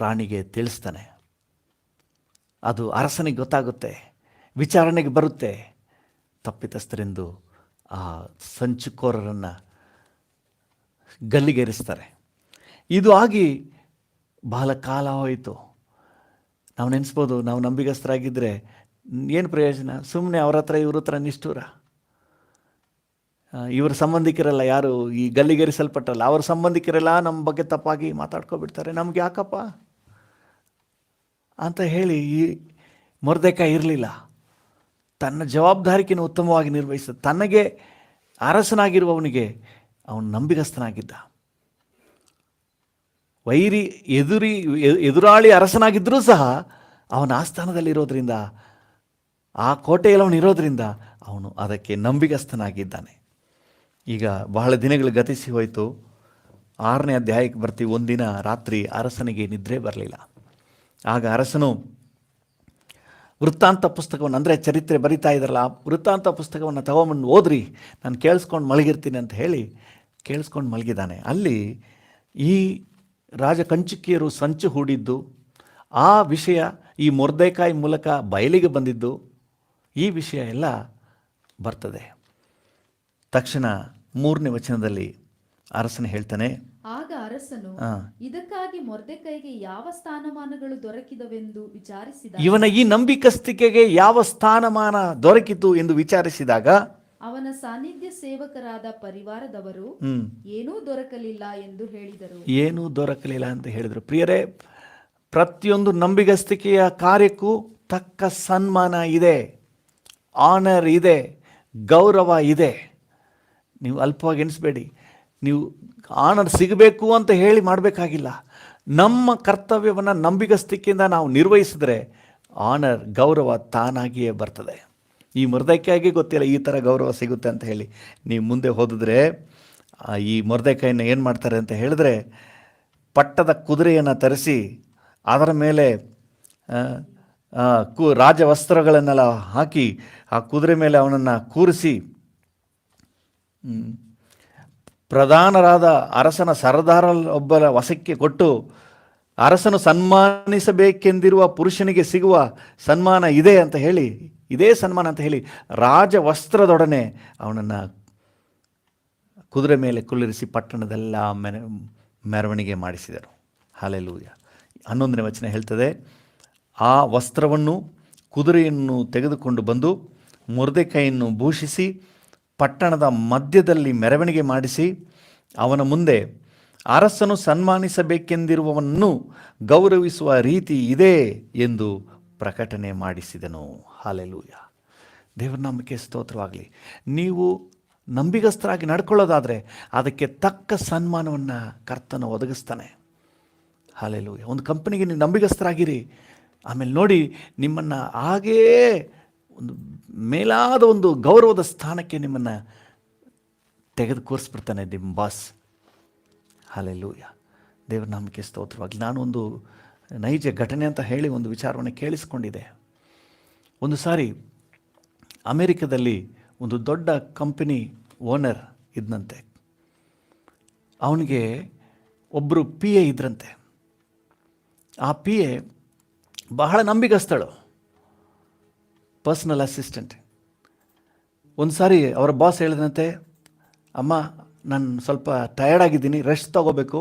ರಾಣಿಗೆ ತಿಳಿಸ್ತಾನೆ. ಅದು ಅರಸನಿಗೆ ಗೊತ್ತಾಗುತ್ತೆ, ವಿಚಾರಣೆಗೆ ಬರುತ್ತೆ. ತಪ್ಪಿತಸ್ಥರೆಂದು ಆ ಸಂಚುಕೋರರನ್ನು ಗಲ್ಲಿಗೇರಿಸ್ತಾರೆ. ಇದು ಆಗಿ ಬಹಳ ಕಾಲ ಹೋಯಿತು. ನಾವು ನೆನೆಸ್ಬೋದು, ನಾವು ನಂಬಿಗಸ್ತರಾಗಿದ್ದರೆ ಏನು ಪ್ರಯೋಜನ, ಸುಮ್ಮನೆ ಅವ್ರ ಹತ್ರ ಇವ್ರ ಹತ್ರ ನಿಷ್ಠೂರ. ಇವರ ಸಂಬಂಧಿಕರೆಲ್ಲ ಯಾರು ಈ ಗಲ್ಲಿಗೇರಿಸಲ್ಪಟ್ಟಲ್ಲ, ಅವ್ರ ಸಂಬಂಧಿಕರೆಲ್ಲ ನಮ್ಮ ಬಗ್ಗೆ ತಪ್ಪಾಗಿ ಮಾತಾಡ್ಕೊಬಿಡ್ತಾರೆ, ನಮ್ಗೆ ಯಾಕಪ್ಪ ಅಂತ ಹೇಳಿ ಈ ಮೊರ್ದೆಕಾಯಿ ಇರಲಿಲ್ಲ. ತನ್ನ ಜವಾಬ್ದಾರಿಕೆಯನ್ನು ಉತ್ತಮವಾಗಿ ನಿರ್ವಹಿಸಿದ, ತನಗೆ ಅರಸನಾಗಿರುವವನಿಗೆ ಅವನು ನಂಬಿಗಸ್ತನಾಗಿದ್ದ. ವೈರಿ ಎದುರಾಳಿ ಅರಸನಾಗಿದ್ದರೂ ಸಹ ಅವನ ಆಸ್ಥಾನದಲ್ಲಿರೋದ್ರಿಂದ, ಆ ಕೋಟೆಯಲ್ಲಿ ಅವನು ಇರೋದ್ರಿಂದ ಅವನು ಅದಕ್ಕೆ ನಂಬಿಗಸ್ತನಾಗಿದ್ದಾನೆ. ಈಗ ಬಹಳ ದಿನಗಳು ಗತಿಸಿ ಹೋಯಿತು. 6ನೇ ಅಧ್ಯಾಯಕ್ಕೆ ಬರ್ತೀವಿ. ಒಂದಿನ ರಾತ್ರಿ ಅರಸನಿಗೆ ನಿದ್ರೆ ಬರಲಿಲ್ಲ. ಆಗ ಅರಸನು ವೃತ್ತಾಂತ ಪುಸ್ತಕವನ್ನು, ಅಂದರೆ ಚರಿತ್ರೆ ಬರಿತಾ ಇದ್ರಲ್ಲ, ಆ ವೃತ್ತಾಂತ ಪುಸ್ತಕವನ್ನು ತಗೊಂಬಂದು ಓದ್ರಿ, ನಾನು ಕೇಳಿಸ್ಕೊಂಡು ಮಲಗಿರ್ತೀನಿ ಅಂತ ಹೇಳಿ ಕೇಳಿಸ್ಕೊಂಡು ಮಲಗಿದ್ದಾನೆ. ಅಲ್ಲಿ ಈ ರಾಜ ಕಂಚುಕಿಯರು ಸಂಚು ಹೂಡಿದ್ದು, ಆ ವಿಷಯ ಈ ಮೊರ್ದೆಕಾಯಿ ಮೂಲಕ ಬಯಲಿಗೆ ಬಂದಿದ್ದು, ಈ ವಿಷಯ ಎಲ್ಲ ಬರ್ತದೆ. ತಕ್ಷಣ 3ನೇ ವಚನದಲ್ಲಿ ಅರಸನು ಹೇಳ್ತಾನೆ, ಆಗ ಅರಸನು ಇದಕ್ಕಾಗಿ ಮೊರ್ದೆಕೈಗೆ ಯಾವ ಸ್ಥಾನಮಾನಗಳು ದೊರಕಿದವೆಂದು ವಿಚಾರಿಸಿದ. ಇವನ ಈ ನಂಬಿಕಸ್ತಿಕೆಗೆ ಯಾವ ಸ್ಥಾನಮಾನ ದೊರಕಿತು ಎಂದು ವಿಚಾರಿಸಿದಾಗ ಅವನ ಸಾನ್ನಿಧ್ಯ ಸೇವಕರಾದ ಪರಿವಾರದವರು ಏನೂ ದೊರಕಲಿಲ್ಲ ಎಂದು ಹೇಳಿದರು. ಏನೂ ದೊರಕಲಿಲ್ಲ ಅಂತ ಹೇಳಿದರು. ಪ್ರಿಯರೇ, ಪ್ರತಿಯೊಂದು ನಂಬಿಗಸ್ತಿಕೆಯ ಕಾರ್ಯಕ್ಕೂ ತಕ್ಕ ಸನ್ಮಾನ ಇದೆ, ಆನರ್ ಇದೆ, ಗೌರವ ಇದೆ. ನೀವು ಅಲ್ಪವಾಗಿ ಎನಿಸ್ಬೇಡಿ. ನೀವು ಆನರ್ ಸಿಗಬೇಕು ಅಂತ ಹೇಳಿ ಮಾಡಬೇಕಾಗಿಲ್ಲ. ನಮ್ಮ ಕರ್ತವ್ಯವನ್ನು ನಂಬಿಗಸ್ತಿಕೆಯಿಂದ ನಾವು ನಿರ್ವಹಿಸಿದ್ರೆ ಆನರ್, ಗೌರವ ತಾನಾಗಿಯೇ ಬರ್ತದೆ. ಈ ಮೊರ್ದೆಕಾಯಿಗೆ ಗೊತ್ತಿಲ್ಲ ಈ ಥರ ಗೌರವ ಸಿಗುತ್ತೆ ಅಂತ ಹೇಳಿ. ನೀವು ಮುಂದೆ ಹೋದಿದ್ರೆ ಈ ಮೊರ್ದೆಕಾಯಿನ ಏನು ಮಾಡ್ತಾರೆ ಅಂತ ಹೇಳಿದ್ರೆ, ಪಟ್ಟದ ಕುದುರೆಯನ್ನು ತರಿಸಿ ಅದರ ಮೇಲೆ ರಾಜವಸ್ತ್ರಗಳನ್ನೆಲ್ಲ ಹಾಕಿ ಆ ಕುದುರೆ ಮೇಲೆ ಅವನನ್ನು ಕೂರಿಸಿ, ಪ್ರಧಾನರಾದ ಅರಸನ ಸರದಾರೊಬ್ಬರ ವಶಕ್ಕೆ ಕೊಟ್ಟು, ಅರಸನು ಸನ್ಮಾನಿಸಬೇಕೆಂದಿರುವ ಪುರುಷನಿಗೆ ಸಿಗುವ ಸನ್ಮಾನ ಇದೆ ಅಂತ ಹೇಳಿ, ಇದೇ ಸನ್ಮಾನ ಅಂತ ಹೇಳಿ ರಾಜವಸ್ತ್ರದೊಡನೆ ಅವನನ್ನು ಕುದುರೆ ಮೇಲೆ ಕುಳ್ಳಿರಿಸಿ ಪಟ್ಟಣದೆಲ್ಲ ಮೆರವಣಿಗೆ ಮಾಡಿಸಿದರು. ಹಲ್ಲೆಲೂಯ. 11ನೇ ವಚನ ಹೇಳ್ತದೆ, ಆ ವಸ್ತ್ರವನ್ನು, ಕುದುರೆಯನ್ನು ತೆಗೆದುಕೊಂಡು ಬಂದು ಮೊರ್ದೆಕೈಯನ್ನು ಭೂಷಿಸಿ ಪಟ್ಟಣದ ಮಧ್ಯದಲ್ಲಿ ಮೆರವಣಿಗೆ ಮಾಡಿಸಿ ಅವನ ಮುಂದೆ ಅರಸನು ಸನ್ಮಾನಿಸಬೇಕೆಂದಿರುವವನ್ನು ಗೌರವಿಸುವ ರೀತಿ ಇದೆ ಎಂದು ಪ್ರಕಟಣೆ ಮಾಡಿಸಿದನು. ಹಲ್ಲೆಲೂಯ. ದೇವರ ನಾಮಕ್ಕೆ ಸ್ತೋತ್ರವಾಗಲಿ. ನೀವು ನಂಬಿಗಸ್ತರಾಗಿ ನಡ್ಕೊಳ್ಳೋದಾದರೆ ಅದಕ್ಕೆ ತಕ್ಕ ಸನ್ಮಾನವನ್ನು ಕರ್ತನ ಒದಗಿಸ್ತಾನೆ. ಹಲ್ಲೆಲೂಯ. ಒಂದು ಕಂಪನಿಗೆ ನೀವು ನಂಬಿಗಸ್ತರಾಗಿರಿ, ಆಮೇಲೆ ನೋಡಿ ನಿಮ್ಮನ್ನು ಹಾಗೇ ಒಂದು ಮೇಲಾದ ಒಂದು ಗೌರವದ ಸ್ಥಾನಕ್ಕೆ ನಿಮ್ಮನ್ನು ತೆಗೆದು ಕೂರಿಸ್ಬಿಡ್ತಾನೆ ನಿಮ್ಮ ಬಾಸ್. ಹಲ್ಲೆಲೂಯ. ದೇವರ ನಾಮಕ್ಕೆ ಸ್ತೋತ್ರವಾಗಲಿ. ನಾನು ಒಂದು ನೈಜ ಘಟನೆ ಅಂತ ಹೇಳಿ ಒಂದು ವಿಚಾರವನ್ನು ಕೇಳಿಸ್ಕೊಂಡಿದ್ದೆ. ಒಂದು ಸಾರಿ ಅಮೇರಿಕದಲ್ಲಿ ಒಂದು ದೊಡ್ಡ ಕಂಪನಿ ಓನರ್ ಇದ್ದಂತೆ. ಅವನಿಗೆ ಒಬ್ಬರು PA ಇದ್ರಂತೆ. ಆ PA ಬಹಳ ನಂಬಿಗಸ್ತಳು, ಪರ್ಸನಲ್ ಅಸಿಸ್ಟೆಂಟ್. ಒಂದು ಸಾರಿ ಅವರ ಬಾಸ್ ಹೇಳಿದಂತೆ, ಅಮ್ಮ ನಾನು ಸ್ವಲ್ಪ ಟಯರ್ಡ್ ಆಗಿದ್ದೀನಿ, ರೆಸ್ಟ್ ತಗೋಬೇಕು,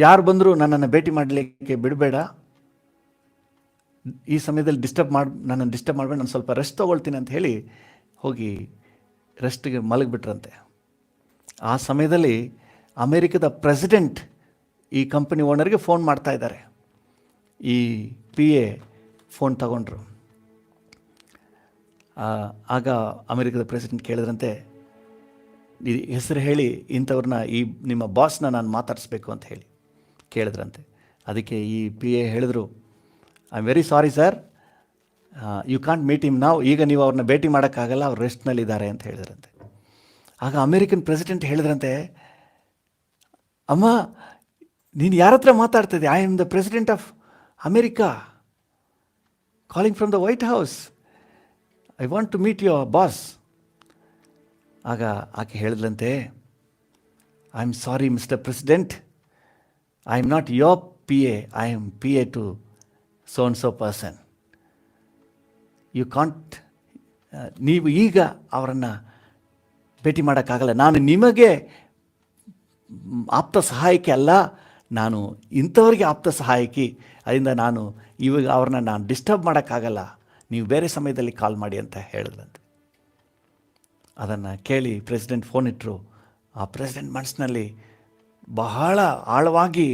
ಯಾರು ಬಂದರೂ ನನ್ನನ್ನು ಭೇಟಿ ಮಾಡಲಿಕ್ಕೆ ಬಿಡಬೇಡ, ಈ ಸಮಯದಲ್ಲಿ ನನ್ನನ್ನು ಡಿಸ್ಟರ್ಬ್ ಮಾಡಬೇಡ, ನಾನು ಸ್ವಲ್ಪ ರೆಸ್ಟ್ ತೊಗೊಳ್ತೀನಿ ಅಂತ ಹೇಳಿ ಹೋಗಿ ರೆಸ್ಟ್ಗೆ ಮಲಗಿಬಿಟ್ರಂತೆ. ಆ ಸಮಯದಲ್ಲಿ ಅಮೇರಿಕದ ಪ್ರೆಸಿಡೆಂಟ್ ಈ ಕಂಪನಿ ಓನರ್ಗೆ ಫೋನ್ ಮಾಡ್ತಾ ಇದ್ದಾರೆ. ಈ PA ಫೋನ್ ತಗೊಂಡ್ರು. ಆಗ ಅಮೇರಿಕದ ಪ್ರೆಸಿಡೆಂಟ್ ಕೇಳಿದ್ರಂತೆ, ಈ ಹೆಸರು ಹೇಳಿ ಇಂಥವ್ರನ್ನ, ಈ ನಿಮ್ಮ ಬಾಸ್ನ ನಾನು ಮಾತಾಡಿಸ್ಬೇಕು ಅಂತ ಹೇಳಿ ಕೇಳಿದ್ರಂತೆ. ಅದಕ್ಕೆ ಈ PA ಹೇಳಿದ್ರು, I am very sorry sir, you can't meet him ನಾವು, ಈಗ ನೀವು ಅವ್ರನ್ನ ಭೇಟಿ ಮಾಡೋಕ್ಕಾಗಲ್ಲ, ಅವ್ರು ರೆಸ್ಟ್ನಲ್ಲಿದ್ದಾರೆ ಅಂತ ಹೇಳಿದ್ರಂತೆ. ಆಗ ಅಮೇರಿಕನ್ ಪ್ರೆಸಿಡೆಂಟ್ ಹೇಳಿದ್ರಂತೆ, ಅಮ್ಮ ನೀನು ಯಾರ ಹತ್ರ ಮಾತಾಡ್ತಿದ್ದೆ? I am the president of America calling from the White House, I want to meet your boss. ಆಗ ಆಕೆ ಹೇಳಿದ್ಲಂತೆ, I am sorry mister president, I am not your P A, I am P A to so and so person. You can't, ನೀವು ಈಗ ಅವರನ್ನು ಭೇಟಿ ಮಾಡೋಕ್ಕಾಗಲ್ಲ. ನಾನು ನಿಮಗೆ ಆಪ್ತ ಸಹಾಯಕಿ ಅಲ್ಲ, ನಾನು ಇಂಥವ್ರಿಗೆ ಆಪ್ತ ಸಹಾಯಕಿ. ಅದರಿಂದ ನಾನು ಇವಾಗ ಅವ್ರನ್ನ ನಾನು ಡಿಸ್ಟರ್ಬ್ ಮಾಡೋಕ್ಕಾಗಲ್ಲ, ನೀವು ಬೇರೆ ಸಮಯದಲ್ಲಿ ಕಾಲ್ ಮಾಡಿ ಅಂತ ಹೇಳಿದ್ರಂತೆ. ಅದನ್ನು ಕೇಳಿ ಪ್ರೆಸಿಡೆಂಟ್ ಫೋನ್ ಇಟ್ಟರು. ಆ ಪ್ರೆಸಿಡೆಂಟ್ ಮನಸ್ಸಿನಲ್ಲಿ ಬಹಳ ಆಳವಾಗಿ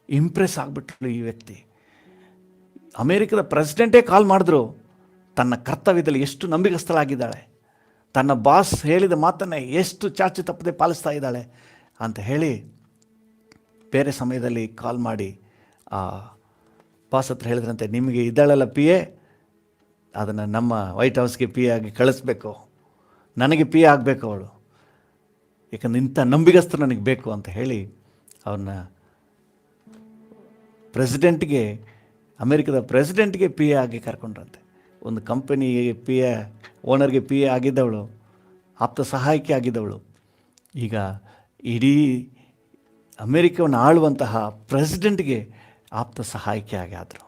ಇಂಪ್ರೆಸ್ ಆಗಿಬಿಟ್ರು ಈ ವ್ಯಕ್ತಿ. ಅಮೇರಿಕದ ಪ್ರೆಸಿಡೆಂಟೇ ಕಾಲ್ ಮಾಡಿದ್ರು, ತನ್ನ ಕರ್ತವ್ಯದಲ್ಲಿ ಎಷ್ಟು ನಂಬಿಗಸ್ತಳಾಗಿದ್ದಾಳೆ, ತನ್ನ ಬಾಸ್ ಹೇಳಿದ ಮಾತನ್ನು ಎಷ್ಟು ಚಾಚು ತಪ್ಪದೆ ಪಾಲಿಸ್ತಾ ಇದ್ದಾಳೆ ಅಂತ ಹೇಳಿ ಬೇರೆ ಸಮಯದಲ್ಲಿ ಕಾಲ್ ಮಾಡಿ ಆ ಬಾಸ್ ಹತ್ರ ಹೇಳಿದ್ರಂತೆ, ನಿಮಗೆ ಇದ್ದಾಳಲ್ಲ ಪಿ ಎ, ಅದನ್ನು ನಮ್ಮ ವೈಟ್ ಹೌಸ್ಗೆ ಪಿ ಎ ಆಗಿ ಕಳಿಸ್ಬೇಕು, ನನಗೆ ಪಿ ಎ ಆಗಬೇಕು ಅವಳು, ಯಾಕಂದ್ರೆ ಇಂಥ ನಂಬಿಗಸ್ತರು ನನಗೆ ಬೇಕು ಅಂತ ಹೇಳಿ ಅವ್ರನ್ನ ಪ್ರೆಸಿಡೆಂಟ್ಗೆ, ಅಮೇರಿಕದ ಪ್ರೆಸಿಡೆಂಟ್ಗೆ ಪಿ ಎ ಆಗಿ ಕರ್ಕೊಂಡ್ರಂತೆ. ಒಂದು ಕಂಪನಿಗೆ ಪಿ ಎ, ಓನರ್ಗೆ ಪಿ ಎ ಆಗಿದ್ದವಳು, ಆಪ್ತ ಸಹಾಯಕಿ ಆಗಿದ್ದವಳು, ಈಗ ಇಡೀ ಅಮೇರಿಕವನ್ನು ಆಳುವಂತಹ ಪ್ರೆಸಿಡೆಂಟ್ಗೆ ಆಪ್ತ ಸಹಾಯಕಿ ಆಗಾದರು.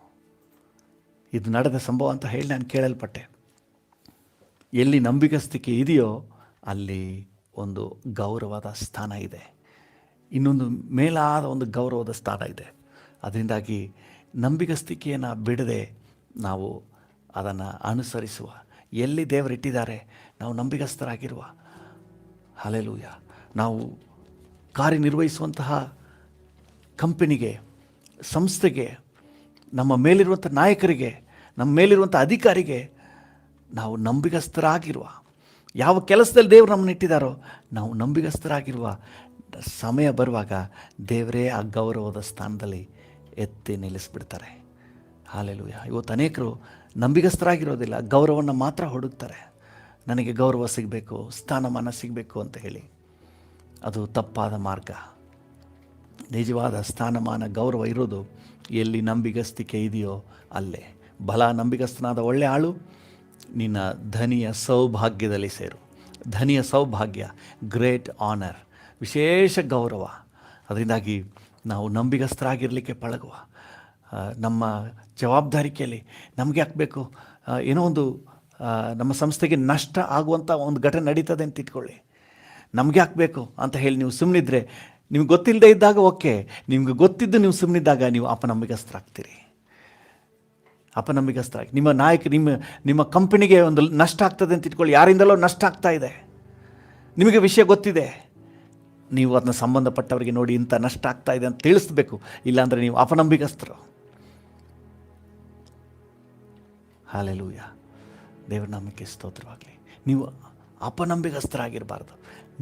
ಇದು ನಡೆದ ಸಂಭವ ಅಂತ ಹೇಳಿ ನಾನು ಕೇಳಲ್ಪಟ್ಟೆ. ಎಲ್ಲಿ ನಂಬಿಗಸ್ತಿಕೆ ಇದೆಯೋ ಅಲ್ಲಿ ಒಂದು ಗೌರವದ ಸ್ಥಾನ ಇದೆ, ಇನ್ನೊಂದು ಮೇಲಾದ ಒಂದು ಗೌರವದ ಸ್ಥಾನ ಇದೆ. ಅದರಿಂದಾಗಿ ನಂಬಿಗಸ್ತಿಕೆಯನ್ನು ಬಿಡದೆ ನಾವು ಅದನ್ನು ಅನುಸರಿಸುವ, ಎಲ್ಲಿ ದೇವರಿಟ್ಟಿದ್ದಾರೆ ನಾವು ನಂಬಿಗಸ್ತರಾಗಿರುವ, ಹಲ್ಲೆಲೂಯಾ, ನಾವು ಕಾರ್ಯನಿರ್ವಹಿಸುವಂತಹ ಕಂಪನಿಗೆ, ಸಂಸ್ಥೆಗೆ, ನಮ್ಮ ಮೇಲಿರುವಂಥ ನಾಯಕರಿಗೆ, ನಮ್ಮ ಮೇಲಿರುವಂಥ ಅಧಿಕಾರಿಗೆ ನಾವು ನಂಬಿಗಸ್ತರಾಗಿರುವ, ಯಾವ ಕೆಲಸದಲ್ಲಿ ದೇವರು ನಮ್ಮನ್ನು ಇಟ್ಟಿದ್ದಾರೋ ನಾವು ನಂಬಿಗಸ್ತರಾಗಿರುವ ಸಮಯ ಬರುವಾಗ ದೇವರೇ ಆ ಗೌರವದ ಸ್ಥಾನದಲ್ಲಿ ಎತ್ತಿ ನಿಲ್ಲಿಸ್ಬಿಡ್ತಾರೆ. ಹಲ್ಲೆಲೂಯಾ. ಇವತ್ತು ಅನೇಕರು ನಂಬಿಗಸ್ತರಾಗಿರೋದಿಲ್ಲ, ಗೌರವವನ್ನು ಮಾತ್ರ ಹುಡುಕ್ತಾರೆ. ನನಗೆ ಗೌರವ ಸಿಗಬೇಕು, ಸ್ಥಾನಮಾನ ಸಿಗಬೇಕು ಅಂತ ಹೇಳಿ. ಅದು ತಪ್ಪಾದ ಮಾರ್ಗ. ನಿಜವಾದ ಸ್ಥಾನಮಾನ ಗೌರವ ಇರೋದು ಎಲ್ಲಿ ನಂಬಿಗಸ್ತಿಕೆ ಇದೆಯೋ ಅಲ್ಲೇ. ಬಲ ನಂಬಿಗಸ್ತನಾದ ಒಳ್ಳೆ ಆಳು ನಿನ್ನ ಧನಿಯ ಸೌಭಾಗ್ಯದಲ್ಲಿ ಸೇರು. ಧನಿಯ ಸೌಭಾಗ್ಯ, ಗ್ರೇಟ್ ಆನರ್, ವಿಶೇಷ ಗೌರವ. ಅದರಿಂದಾಗಿ ನಾವು ನಂಬಿಗಸ್ತರಾಗಿರಲಿಕ್ಕೆ ಪಳಗುವ. ನಮ್ಮ ಜವಾಬ್ದಾರಿಕೆಯಲ್ಲಿ ನಮಗೆ ಹಾಕಬೇಕು. ಏನೋ ಒಂದು ನಮ್ಮ ಸಂಸ್ಥೆಗೆ ನಷ್ಟ ಆಗುವಂಥ ಒಂದು ಘಟನೆ ನಡೀತದೆ ಅಂತ ಇಟ್ಕೊಳ್ಳಿ, ನಮಗೆ ಹಾಕಬೇಕು ಅಂತ ಹೇಳಿ ನೀವು ಸುಮ್ಮನಿದ್ರೆ, ನಿಮ್ಗೆ ಗೊತ್ತಿಲ್ಲದೆ ಇದ್ದಾಗ ಓಕೆ, ನಿಮ್ಗೆ ಗೊತ್ತಿದ್ದು ನೀವು ಸುಮ್ಮನಿದ್ದಾಗ ನೀವು ಅಪನಂಬಿಗಸ್ತರಾಗ್ತೀರಿ. ಅಪನಂಬಿಗಸ್ತರಾಗಿ ನಿಮ್ಮ ನಾಯಕ, ನಿಮ್ಮ ಕಂಪನಿಗೆ ಒಂದು ನಷ್ಟ ಆಗ್ತದೆ ಅಂತ ಇಟ್ಕೊಳ್ಳಿ, ಯಾರಿಂದಲೋ ನಷ್ಟ ಆಗ್ತಾ ಇದೆ, ನಿಮಗೆ ವಿಷಯ ಗೊತ್ತಿದೆ, ನೀವು ಅದನ್ನ ಸಂಬಂಧಪಟ್ಟವರಿಗೆ ನೋಡಿ ಇಂಥ ನಷ್ಟ ಆಗ್ತಾ ಇದೆ ಅಂತ ತಿಳಿಸ್ಬೇಕು, ಇಲ್ಲಾಂದರೆ ನೀವು ಅಪನಂಬಿಗಸ್ತರು. ಹಲ್ಲೆಲೂಯಾ. ದೇವರ ನಾಮಕ್ಕೆ ಸ್ತೋತ್ರವಾಗಲಿ. ನೀವು ಅಪನಂಬಿಗಸ್ತರಾಗಿರಬಾರ್ದು,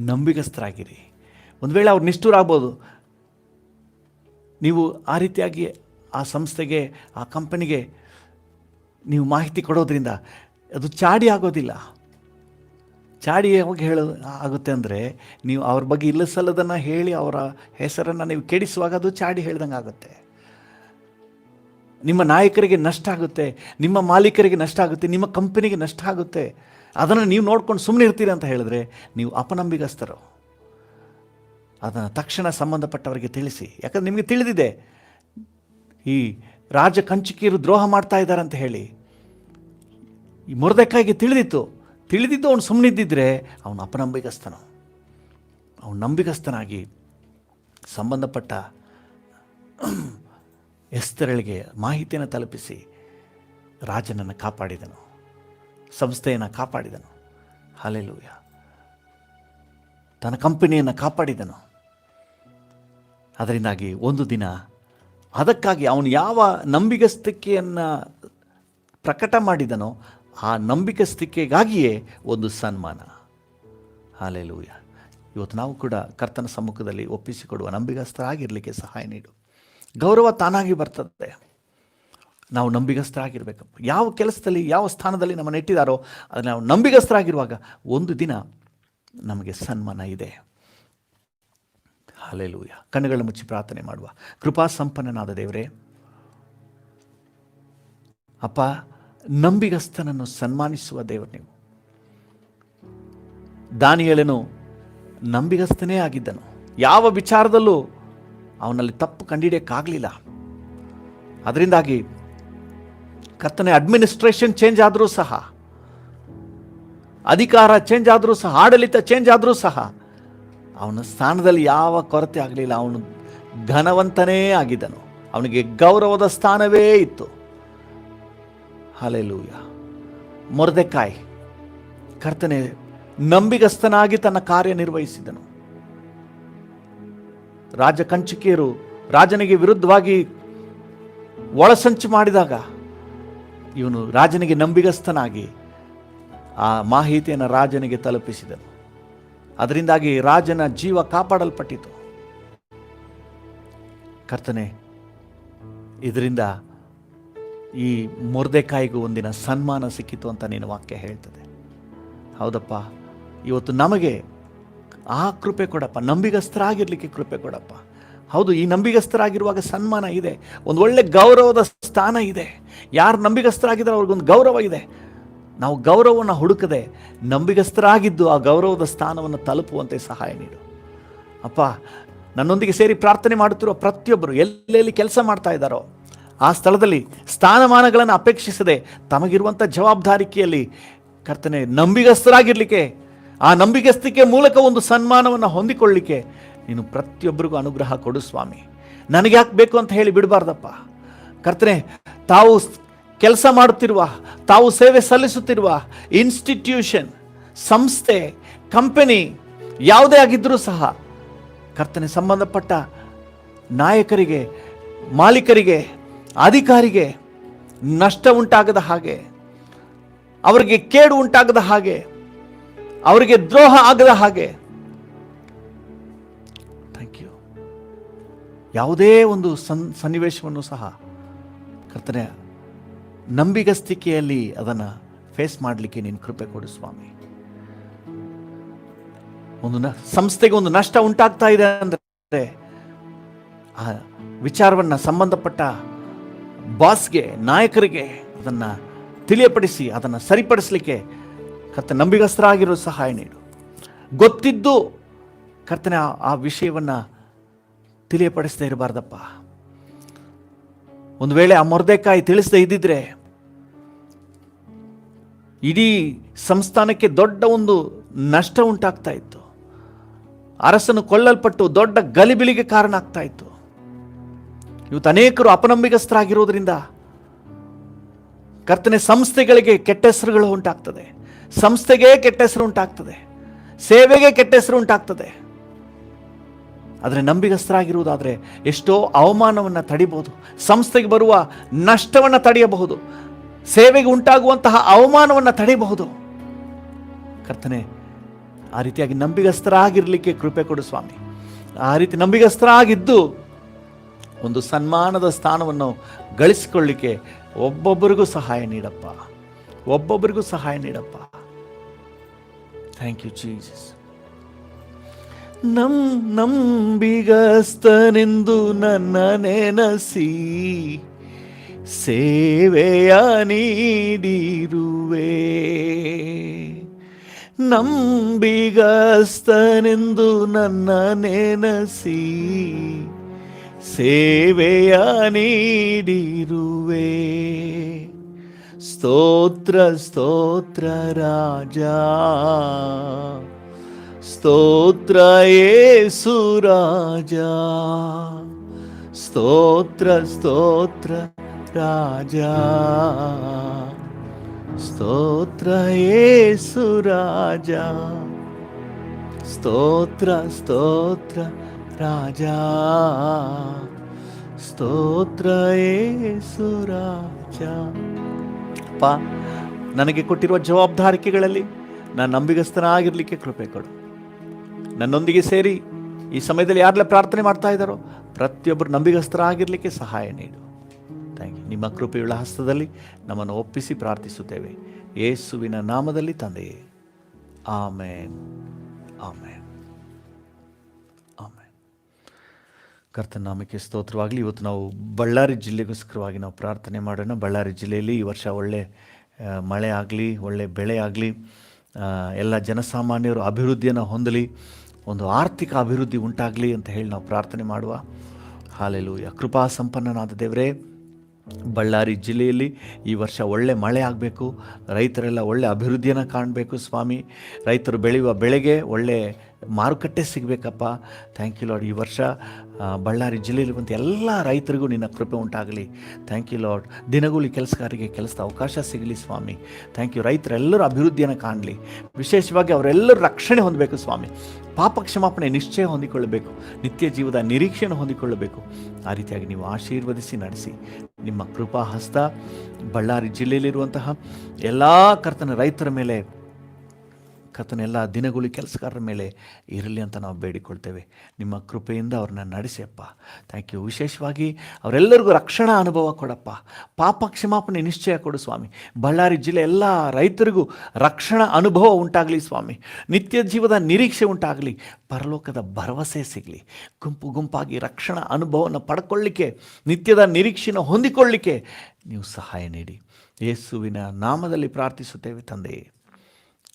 ನಂಬಿಗಸ್ತರಾಗಿರಿ. ಒಂದು ವೇಳೆ ಅವ್ರು ನಿಷ್ಠೂರ ಆಗ್ಬೋದು, ನೀವು ಆ ರೀತಿಯಾಗಿ ಆ ಸಂಸ್ಥೆಗೆ, ಆ ಕಂಪನಿಗೆ ನೀವು ಮಾಹಿತಿ ಕೊಡೋದ್ರಿಂದ ಅದು ಚಾಡಿ ಆಗೋದಿಲ್ಲ. ಚಾಡಿ ಯಾವಾಗ ಆಗುತ್ತೆ ಅಂದರೆ, ನೀವು ಅವ್ರ ಬಗ್ಗೆ ಇಲ್ಲ ಸಲ್ಲದನ್ನು ಹೇಳಿ ಅವರ ಹೆಸರನ್ನು ನೀವು ಕೆಡಿಸುವಾಗ ಅದು ಚಾಡಿ ಹೇಳ್ದಂಗೆ ಆಗುತ್ತೆ. ನಿಮ್ಮ ನಾಯಕರಿಗೆ ನಷ್ಟ ಆಗುತ್ತೆ, ನಿಮ್ಮ ಮಾಲೀಕರಿಗೆ ನಷ್ಟ ಆಗುತ್ತೆ, ನಿಮ್ಮ ಕಂಪನಿಗೆ ನಷ್ಟ ಆಗುತ್ತೆ. ಅದನ್ನು ನೀವು ನೋಡ್ಕೊಂಡು ಸುಮ್ಮನೆ ಇರ್ತೀರಿ ಅಂತ ಹೇಳಿದ್ರೆ ನೀವು ಅಪನಂಬಿಗಸ್ತರು. ಅದನ್ನು ತಕ್ಷಣ ಸಂಬಂಧಪಟ್ಟವರಿಗೆ ತಿಳಿಸಿ. ಯಾಕಂದರೆ ನಿಮಗೆ ತಿಳಿದಿದೆ ಈ ರಾಜ ಕಂಚುಕಿಯರು ದ್ರೋಹ ಮಾಡ್ತಾ ಇದ್ದಾರೆ ಅಂತ ಹೇಳಿ. ಈ ಮೊರ್ದೆಕೈಗೆ ತಿಳಿದಿದ್ದು ಅವನು ಸುಮ್ಮನಿದ್ದಿದ್ರೆ ಅವನು ಅಪನಂಬಿಗಸ್ತನು. ಅವನು ನಂಬಿಗಸ್ತನಾಗಿ ಸಂಬಂಧಪಟ್ಟ ಎಸ್ತರಳಿಗೆ ಮಾಹಿತಿಯನ್ನು ತಲುಪಿಸಿ ರಾಜನನ್ನು ಕಾಪಾಡಿದನು, ಸಂಸ್ಥೆಯನ್ನು ಕಾಪಾಡಿದನು. ಹಲ್ಲೆಲೂಯಾ. ತನ್ನ ಕಂಪನಿಯನ್ನು ಕಾಪಾಡಿದನು. ಅದರಿಂದಾಗಿ ಒಂದು ದಿನ ಅದಕ್ಕಾಗಿ ಅವನು ಯಾವ ನಂಬಿಗಸ್ತಿಕೆಯನ್ನು ಪ್ರಕಟ ಮಾಡಿದನೋ ಆ ನಂಬಿಗಸ್ತಿಕೆಗಾಗಿಯೇ ಒಂದು ಸನ್ಮಾನ. ಹಲ್ಲೆಲೂಯಾ. ಇವತ್ತು ನಾವು ಕೂಡ ಕರ್ತನ ಸಮ್ಮುಖದಲ್ಲಿ ಒಪ್ಪಿಸಿಕೊಡುವ ನಂಬಿಗಸ್ತರಾಗಿರಲಿಕ್ಕೆ ಸಹಾಯ ನೀಡು. ಗೌರವ ತಾನಾಗಿ ಬರ್ತದೆ. ನಾವು ನಂಬಿಗಸ್ತರಾಗಿರಬೇಕು. ಯಾವ ಕೆಲಸದಲ್ಲಿ, ಯಾವ ಸ್ಥಾನದಲ್ಲಿ ನಮ್ಮನ್ನು ಇಟ್ಟಿದ್ದಾರೋ ಅದನ್ನು ನಾವು ನಂಬಿಗಸ್ತರಾಗಿರುವಾಗ ಒಂದು ದಿನ ನಮಗೆ ಸನ್ಮಾನ ಇದೆ. ಹಲ್ಲೆಲೂಯಾ. ಕಣ್ಣುಗಳನ್ನು ಮುಚ್ಚಿ ಪ್ರಾರ್ಥನೆ ಮಾಡುವ. ಕೃಪಾ ಸಂಪನ್ನನಾದ ದೇವರೇ, ಅಪ್ಪ, ನಂಬಿಗಸ್ತನನ್ನು ಸನ್ಮಾನಿಸುವ ದೇವರು ನೀವು. ದಾನಿಯೇಲನು ನಂಬಿಗಸ್ತನೇ ಆಗಿದ್ದನು. ಯಾವ ವಿಚಾರದಲ್ಲೂ ಅವನಲ್ಲಿ ತಪ್ಪು ಕಂಡುಹಿಡಿಯಕ್ಕಾಗಲಿಲ್ಲ. ಅದರಿಂದಾಗಿ ಕರ್ತನೆ ಅಡ್ಮಿನಿಸ್ಟ್ರೇಷನ್ ಚೇಂಜ್ ಆದರೂ ಸಹ, ಅಧಿಕಾರ ಚೇಂಜ್ ಆದರೂ ಸಹ, ಆಡಳಿತ ಚೇಂಜ್ ಆದರೂ ಸಹ ಅವನ ಸ್ಥಾನದಲ್ಲಿ ಯಾವ ಕೊರತೆ ಆಗಲಿಲ್ಲ. ಅವನು ಘನವಂತನೇ ಆಗಿದ್ದನು. ಅವನಿಗೆ ಗೌರವದ ಸ್ಥಾನವೇ ಇತ್ತು. ಹಲ್ಲೆಲೂಯ. ಮೊರ್ದೆಕಾಯ್ ಕರ್ತನೆ ನಂಬಿಗಸ್ತನಾಗಿ ತನ್ನ ಕಾರ್ಯನಿರ್ವಹಿಸಿದನು. ರಾಜ ಕಂಚುಕಿಯರು ರಾಜನಿಗೆ ವಿರುದ್ಧವಾಗಿ ಒಳಸಂಚು ಮಾಡಿದಾಗ ಇವನು ರಾಜನಿಗೆ ನಂಬಿಗಸ್ತನಾಗಿ ಆ ಮಾಹಿತಿಯನ್ನು ರಾಜನಿಗೆ ತಲುಪಿಸಿದನು. ಅದರಿಂದಾಗಿ ರಾಜನ ಜೀವ ಕಾಪಾಡಲ್ಪಟ್ಟಿತು. ಕರ್ತನೆ, ಇದರಿಂದ ಈ ಮೊರ್ದೆಕಾಯಿಗೂ ಒಂದಿನ ಸನ್ಮಾನ ಸಿಕ್ಕಿತು ಅಂತ ನಿನ್ನ ವಾಕ್ಯ ಹೇಳ್ತದೆ. ಹೌದಪ್ಪ, ಇವತ್ತು ನಮಗೆ ಆ ಕೃಪೆ ಕೊಡಪ್ಪ, ನಂಬಿಗಸ್ತರಾಗಿರ್ಲಿಕ್ಕೆ ಕೃಪೆ ಕೊಡಪ್ಪ. ಹೌದು, ಈ ನಂಬಿಗಸ್ತರಾಗಿರುವಾಗ ಸನ್ಮಾನ ಇದೆ, ಒಂದು ಒಳ್ಳೆ ಗೌರವದ ಸ್ಥಾನ ಇದೆ. ಯಾರು ನಂಬಿಗಸ್ತರಾಗಿದ್ದಾರೆ ಅವ್ರಿಗೊಂದು ಗೌರವ ಇದೆ. ನಾವು ಗೌರವವನ್ನು ಹುಡುಕದೆ ನಂಬಿಗಸ್ತರಾಗಿದ್ದು ಆ ಗೌರವದ ಸ್ಥಾನವನ್ನು ತಲುಪುವಂತೆ ಸಹಾಯ ನೀಡು ಅಪ್ಪ. ನನ್ನೊಂದಿಗೆ ಸೇರಿ ಪ್ರಾರ್ಥನೆ ಮಾಡುತ್ತಿರುವ ಪ್ರತಿಯೊಬ್ಬರು ಎಲ್ಲೆಲ್ಲಿ ಕೆಲಸ ಮಾಡ್ತಾ ಇದ್ದಾರೋ ಆ ಸ್ಥಳದಲ್ಲಿ ಸ್ಥಾನಮಾನಗಳನ್ನು ಅಪೇಕ್ಷಿಸದೆ ತಮಗಿರುವಂಥ ಜವಾಬ್ದಾರಿಕೆಯಲ್ಲಿ ಕರ್ತನೆ ನಂಬಿಗಸ್ತರಾಗಿರಲಿಕ್ಕೆ, ಆ ನಂಬಿಗಸ್ತಿಕೆ ಮೂಲಕ ಒಂದು ಸನ್ಮಾನವನ್ನು ಹೊಂದಿಕೊಳ್ಳಲಿಕ್ಕೆ ನೀನು ಪ್ರತಿಯೊಬ್ಬರಿಗೂ ಅನುಗ್ರಹ ಕೊಡು ಸ್ವಾಮಿ. ನನಗೆ ಯಾಕೆ ಬೇಕು ಅಂತ ಹೇಳಿ ಬಿಡಬಾರ್ದಪ್ಪ ಕರ್ತನೆ. ತಾವು ಕೆಲಸ ಮಾಡುತ್ತಿರುವ, ತಾವು ಸೇವೆ ಸಲ್ಲಿಸುತ್ತಿರುವ ಇನ್ಸ್ಟಿಟ್ಯೂಷನ್, ಸಂಸ್ಥೆ, ಕಂಪನಿ ಯಾವುದೇ ಆಗಿದ್ದರೂ ಸಹ ಕರ್ತನೆ ಸಂಬಂಧಪಟ್ಟ ನಾಯಕರಿಗೆ, ಮಾಲೀಕರಿಗೆ, ಅಧಿಕಾರಿಗೆ ನಷ್ಟ ಉಂಟಾಗದ ಹಾಗೆ, ಅವರಿಗೆ ಕೇಡು ಉಂಟಾಗದ ಹಾಗೆ, ಅವರಿಗೆ ದ್ರೋಹ ಆಗದ ಹಾಗೆ ಥ್ಯಾಂಕ್ ಯು. ಯಾವುದೇ ಒಂದು ಸನ್ನಿವೇಶವನ್ನು ಸಹ ಕರ್ತನೆ ನಂಬಿಗಸ್ತಿಕೆಯಲ್ಲಿ ಅದನ್ನು ಫೇಸ್ ಮಾಡಲಿಕ್ಕೆ ನೀನು ಕೃಪೆ ಕೊಡು ಸ್ವಾಮಿ. ಒಂದು ಸಂಸ್ಥೆಗೆ ಒಂದು ನಷ್ಟ ಉಂಟಾಗ್ತಾ ಇದೆ ಅಂದರೆ ಆ ವಿಚಾರವನ್ನು ಸಂಬಂಧಪಟ್ಟ ಬಾಸ್ಗೆ, ನಾಯಕರಿಗೆ ಅದನ್ನು ತಿಳಿಯಪಡಿಸಿ ಅದನ್ನು ಸರಿಪಡಿಸಲಿಕ್ಕೆ ಕರ್ತನೆ ನಂಬಿಗಸ್ತರಾಗಿರೋ ಸಹಾಯ ನೀಡು. ಗೊತ್ತಿದ್ದು ಕರ್ತನೆ ಆ ವಿಷಯವನ್ನು ತಿಳಿಯಪಡಿಸದೇ ಇರಬಾರ್ದಪ್ಪ. ಒಂದು ವೇಳೆ ಆ ಮೊರ್ದೆಕಾಯಿ ತಿಳಿಸದೇ ಇದ್ದಿದ್ರೆ ಇಡೀ ಸಂಸ್ಥಾನಕ್ಕೆ ದೊಡ್ಡ ಒಂದು ನಷ್ಟ ಉಂಟಾಗ್ತಾ ಇತ್ತು. ಅರಸನು ಕೊಲ್ಲಲ್ಪಟ್ಟು ದೊಡ್ಡ ಗಲಿಬಿಲಿಗೆ ಕಾರಣ ಆಗ್ತಾ ಇತ್ತು. ಇವತ್ತು ಅನೇಕರು ಅಪನಂಬಿಗಸ್ತರಾಗಿರೋದ್ರಿಂದ ಕರ್ತನೆ ಸಂಸ್ಥೆಗಳಿಗೆ ಕೆಟ್ಟ ಹೆಸರುಗಳು ಉಂಟಾಗ್ತದೆ, ಸಂಸ್ಥೆಗೆ ಕೆಟ್ಟ ಹೆಸರು ಉಂಟಾಗ್ತದೆ, ಸೇವೆಗೆ ಕೆಟ್ಟ ಹೆಸರು ಉಂಟಾಗ್ತದೆ. ಆದರೆ ನಂಬಿಗಸ್ತರಾಗಿರುವುದಾದರೆ ಎಷ್ಟೋ ಅವಮಾನವನ್ನು ತಡಿಬಹುದು, ಸಂಸ್ಥೆಗೆ ಬರುವ ನಷ್ಟವನ್ನು ತಡೆಯಬಹುದು, ಸೇವೆಗೆ ಉಂಟಾಗುವಂತಹ ಅವಮಾನವನ್ನು ತಡೆಯಬಹುದು. ಕರ್ತನೆ, ಆ ರೀತಿಯಾಗಿ ನಂಬಿಗಸ್ತರಾಗಿರಲಿಕ್ಕೆ ಕೃಪೆ ಕೊಡು ಸ್ವಾಮಿ. ಆ ರೀತಿ ನಂಬಿಗಸ್ತರಾಗಿದ್ದು ಒಂದು ಸನ್ಮಾನದ ಸ್ಥಾನವನ್ನು ಗಳಿಸಿಕೊಳ್ಳಿಕ್ಕೆ ಒಬ್ಬೊಬ್ಬರಿಗೂ ಸಹಾಯ ನೀಡಪ್ಪ, ಒಬ್ಬೊಬ್ಬರಿಗೂ ಸಹಾಯ ನೀಡಪ್ಪ. Thank you Jesus. ನಂಬಿಗಸ್ತನೆಂದು ನನ್ನ ನೆನಸಿ ಸೇವೆಯ ನೀಡಿರುವೆ, ನಂಬಿಗಸ್ತನೆಂದು ನನ್ನ ನೆನಸಿ ಸೇವೆಯ ನೀಡಿರುವೆ. ಸ್ತೋತ್ರ ಸ್ತೋತ್ರ ರಾಜ, ಸ್ತೋತ್ರ ಯೇಸು ರಾಜ, ಸ್ತೋತ್ರ ಸ್ತೋತ್ರ ರಾಜ, ಸ್ತೋತ್ರ ಯೇಸು ರಾಜ, ಸ್ತೋತ್ರ ಸ್ತೋತ್ರ ರಾಜ, ಸ್ತೋತ್ರ ಯೇಸು ರಾಜ. ಅಪ್ಪ, ನನಗೆ ಕೊಟ್ಟಿರುವ ಜವಾಬ್ದಾರಿಕೆಗಳಲ್ಲಿ ನಾನು ನಂಬಿಗಸ್ತನಾಗಿರ್ಲಿಕ್ಕೆ ಕೃಪೆ ಕೊಡು. ನನ್ನೊಂದಿಗೆ ಸೇರಿ ಈ ಸಮಯದಲ್ಲಿ ಯಾರೆಲ್ಲ ಪ್ರಾರ್ಥನೆ ಮಾಡ್ತಾ ಇದ್ದಾರೋ ಪ್ರತಿಯೊಬ್ಬರು ನಂಬಿಗಸ್ತರಾಗಿರ್ಲಿಕ್ಕೆ ಸಹಾಯ ನೀಡು. Thank you. ನಿಮ್ಮ ಕೃಪೆಯುಳ್ಳ ಹಸ್ತದಲ್ಲಿ ನಮ್ಮನ್ನು ಒಪ್ಪಿಸಿ ಪ್ರಾರ್ಥಿಸುತ್ತೇವೆ, ಯೇಸುವಿನ ನಾಮದಲ್ಲಿ ತಂದೆಯೇ, ಆಮೇನ್, ಆಮೇನ್, ಆಮೇನ್. ಕರ್ತನ ನಾಮಕ್ಕೆ ಸ್ತೋತ್ರವಾಗಲಿ. ಇವತ್ತು ನಾವು ಬಳ್ಳಾರಿ ಜಿಲ್ಲೆಗೋಸ್ಕರವಾಗಿ ನಾವು ಪ್ರಾರ್ಥನೆ ಮಾಡೋಣ. ಬಳ್ಳಾರಿ ಜಿಲ್ಲೆಯಲ್ಲಿ ಈ ವರ್ಷ ಒಳ್ಳೆ ಮಳೆ ಆಗಲಿ, ಒಳ್ಳೆ ಬೆಳೆ ಆಗಲಿ, ಎಲ್ಲ ಜನಸಾಮಾನ್ಯರು ಅಭಿವೃದ್ಧಿಯನ್ನು ಹೊಂದಲಿ, ಒಂದು ಆರ್ಥಿಕ ಅಭಿವೃದ್ಧಿ ಉಂಟಾಗಲಿ ಅಂತ ಹೇಳಿ ನಾವು ಪ್ರಾರ್ಥನೆ ಮಾಡುವ. ಹಾಲೆಲೂಯ. ಕೃಪಾ ಸಂಪನ್ನನಾದ ದೇವರೇ, ಬಳ್ಳಾರಿ ಜಿಲ್ಲೆಯಲ್ಲಿ ಈ ವರ್ಷ ಒಳ್ಳೆ ಮಳೆ ಆಗಬೇಕು, ರೈತರೆಲ್ಲ ಒಳ್ಳೆ ಅಭಿವೃದ್ಧಿಯನ್ನು ಕಾಣಬೇಕು ಸ್ವಾಮಿ. ರೈತರು ಬೆಳೆಯುವ ಬೆಳೆಗೆ ಒಳ್ಳೆ ಮಾರುಕಟ್ಟೆ ಸಿಗಬೇಕಪ್ಪ. Thank you lord. ಈ ವರ್ಷ ಬಳ್ಳಾರಿ ಜಿಲ್ಲೆಯಲ್ಲಿರುವಂಥ ಎಲ್ಲ ರೈತರಿಗೂ ನಿನ್ನ ಕೃಪೆ ಉಂಟಾಗಲಿ. Thank you lord. ದಿನಗೂಲಿ ಕೆಲಸಗಾರರಿಗೆ ಕೆಲಸದ ಅವಕಾಶ ಸಿಗಲಿ ಸ್ವಾಮಿ. Thank you. ರೈತರೆಲ್ಲರೂ ಅಭಿವೃದ್ಧಿಯನ್ನು ಕಾಣಲಿ. ವಿಶೇಷವಾಗಿ ಅವರೆಲ್ಲರೂ ರಕ್ಷಣೆ ಹೊಂದಬೇಕು ಸ್ವಾಮಿ. ಪಾಪ ಕ್ಷಮಾಪಣೆ ನಿಶ್ಚಯ ಹೊಂದಿಕೊಳ್ಳಬೇಕು, ನಿತ್ಯ ಜೀವದ ನಿರೀಕ್ಷೆಯನ್ನು ಹೊಂದಿಕೊಳ್ಳಬೇಕು. ಆ ರೀತಿಯಾಗಿ ನೀವು ಆಶೀರ್ವದಿಸಿ ನಡೆಸಿ. ನಿಮ್ಮ ಕೃಪಾ ಹಸ್ತ ಬಳ್ಳಾರಿ ಜಿಲ್ಲೆಯಲ್ಲಿರುವಂತಹ ಎಲ್ಲ ಕರ್ತನ ರೈತರ ಮೇಲೆ, ಕರ್ತನ ಎಲ್ಲ ದಿನಗೂಲಿ ಕೆಲಸಗಾರರ ಮೇಲೆ ಇರಲಿ ಅಂತ ನಾವು ಬೇಡಿಕೊಳ್ತೇವೆ. ನಿಮ್ಮ ಕೃಪೆಯಿಂದ ಅವ್ರನ್ನ ನಡೆಸಪ್ಪ. Thank you. ವಿಶೇಷವಾಗಿ ಅವರೆಲ್ಲರಿಗೂ ರಕ್ಷಣಾ ಅನುಭವ ಕೊಡಪ್ಪ. ಪಾಪ ಕ್ಷಮಾಪಣೆ ನಿಶ್ಚಯ ಕೊಡು ಸ್ವಾಮಿ. ಬಳ್ಳಾರಿ ಜಿಲ್ಲೆ ಎಲ್ಲ ರೈತರಿಗೂ ರಕ್ಷಣಾ ಅನುಭವ ಉಂಟಾಗಲಿ ಸ್ವಾಮಿ. ನಿತ್ಯ ಜೀವದ ನಿರೀಕ್ಷೆ ಉಂಟಾಗಲಿ. ಪರಲೋಕದ ಭರವಸೆ ಸಿಗಲಿ. ಗುಂಪು ಗುಂಪಾಗಿ ರಕ್ಷಣಾ ಅನುಭವವನ್ನು ಪಡ್ಕೊಳ್ಳಿಕ್ಕೆ, ನಿತ್ಯದ ನಿರೀಕ್ಷೆಯನ್ನು ಹೊಂದಿಕೊಳ್ಳಿಕ್ಕೆ ನೀವು ಸಹಾಯ ನೀಡಿ. ಯೇಸುವಿನ ನಾಮದಲ್ಲಿ ಪ್ರಾರ್ಥಿಸುತ್ತೇವೆ ತಂದೆಯೇ.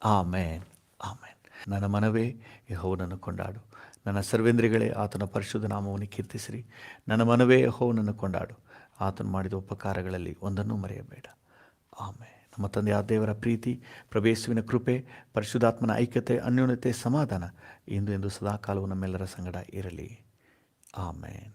ಆಮೇನ್, ಆಮೇನ್. ನನ್ನ ಮನವೇ ಯೆಹೋವನನ್ನು ಕೊಂಡಾಡು, ನನ್ನ ಸರ್ವೇಂದ್ರಿಗಳೇ ಆತನ ಪರಿಶುದ್ಧ ನಾಮವನ್ನು ಕೀರ್ತಿಸಿರಿ. ನನ್ನ ಮನವೇ ಯೆಹೋವನನ್ನು ಕೊಂಡಾಡು, ಆತನು ಮಾಡಿದ ಉಪಕಾರಗಳಲ್ಲಿ ಒಂದನ್ನೂ ಮರೆಯಬೇಡ. ಆಮೇನ್. ನಮ್ಮ ತಂದೆಯಾದ ದೇವರ ಪ್ರೀತಿ, ಪ್ರಭು ಯೇಸುವಿನ ಕೃಪೆ, ಪರಿಶುದ್ಧಾತ್ಮನ ಐಕ್ಯತೆ, ಅನ್ಯೋನ್ಯತೆ, ಸಮಾಧಾನ ಇಂದು ಎಂದು ಸದಾಕಾಲವು ನಮ್ಮೆಲ್ಲರ ಸಂಗಡ ಇರಲಿ. ಆಮೇನ್.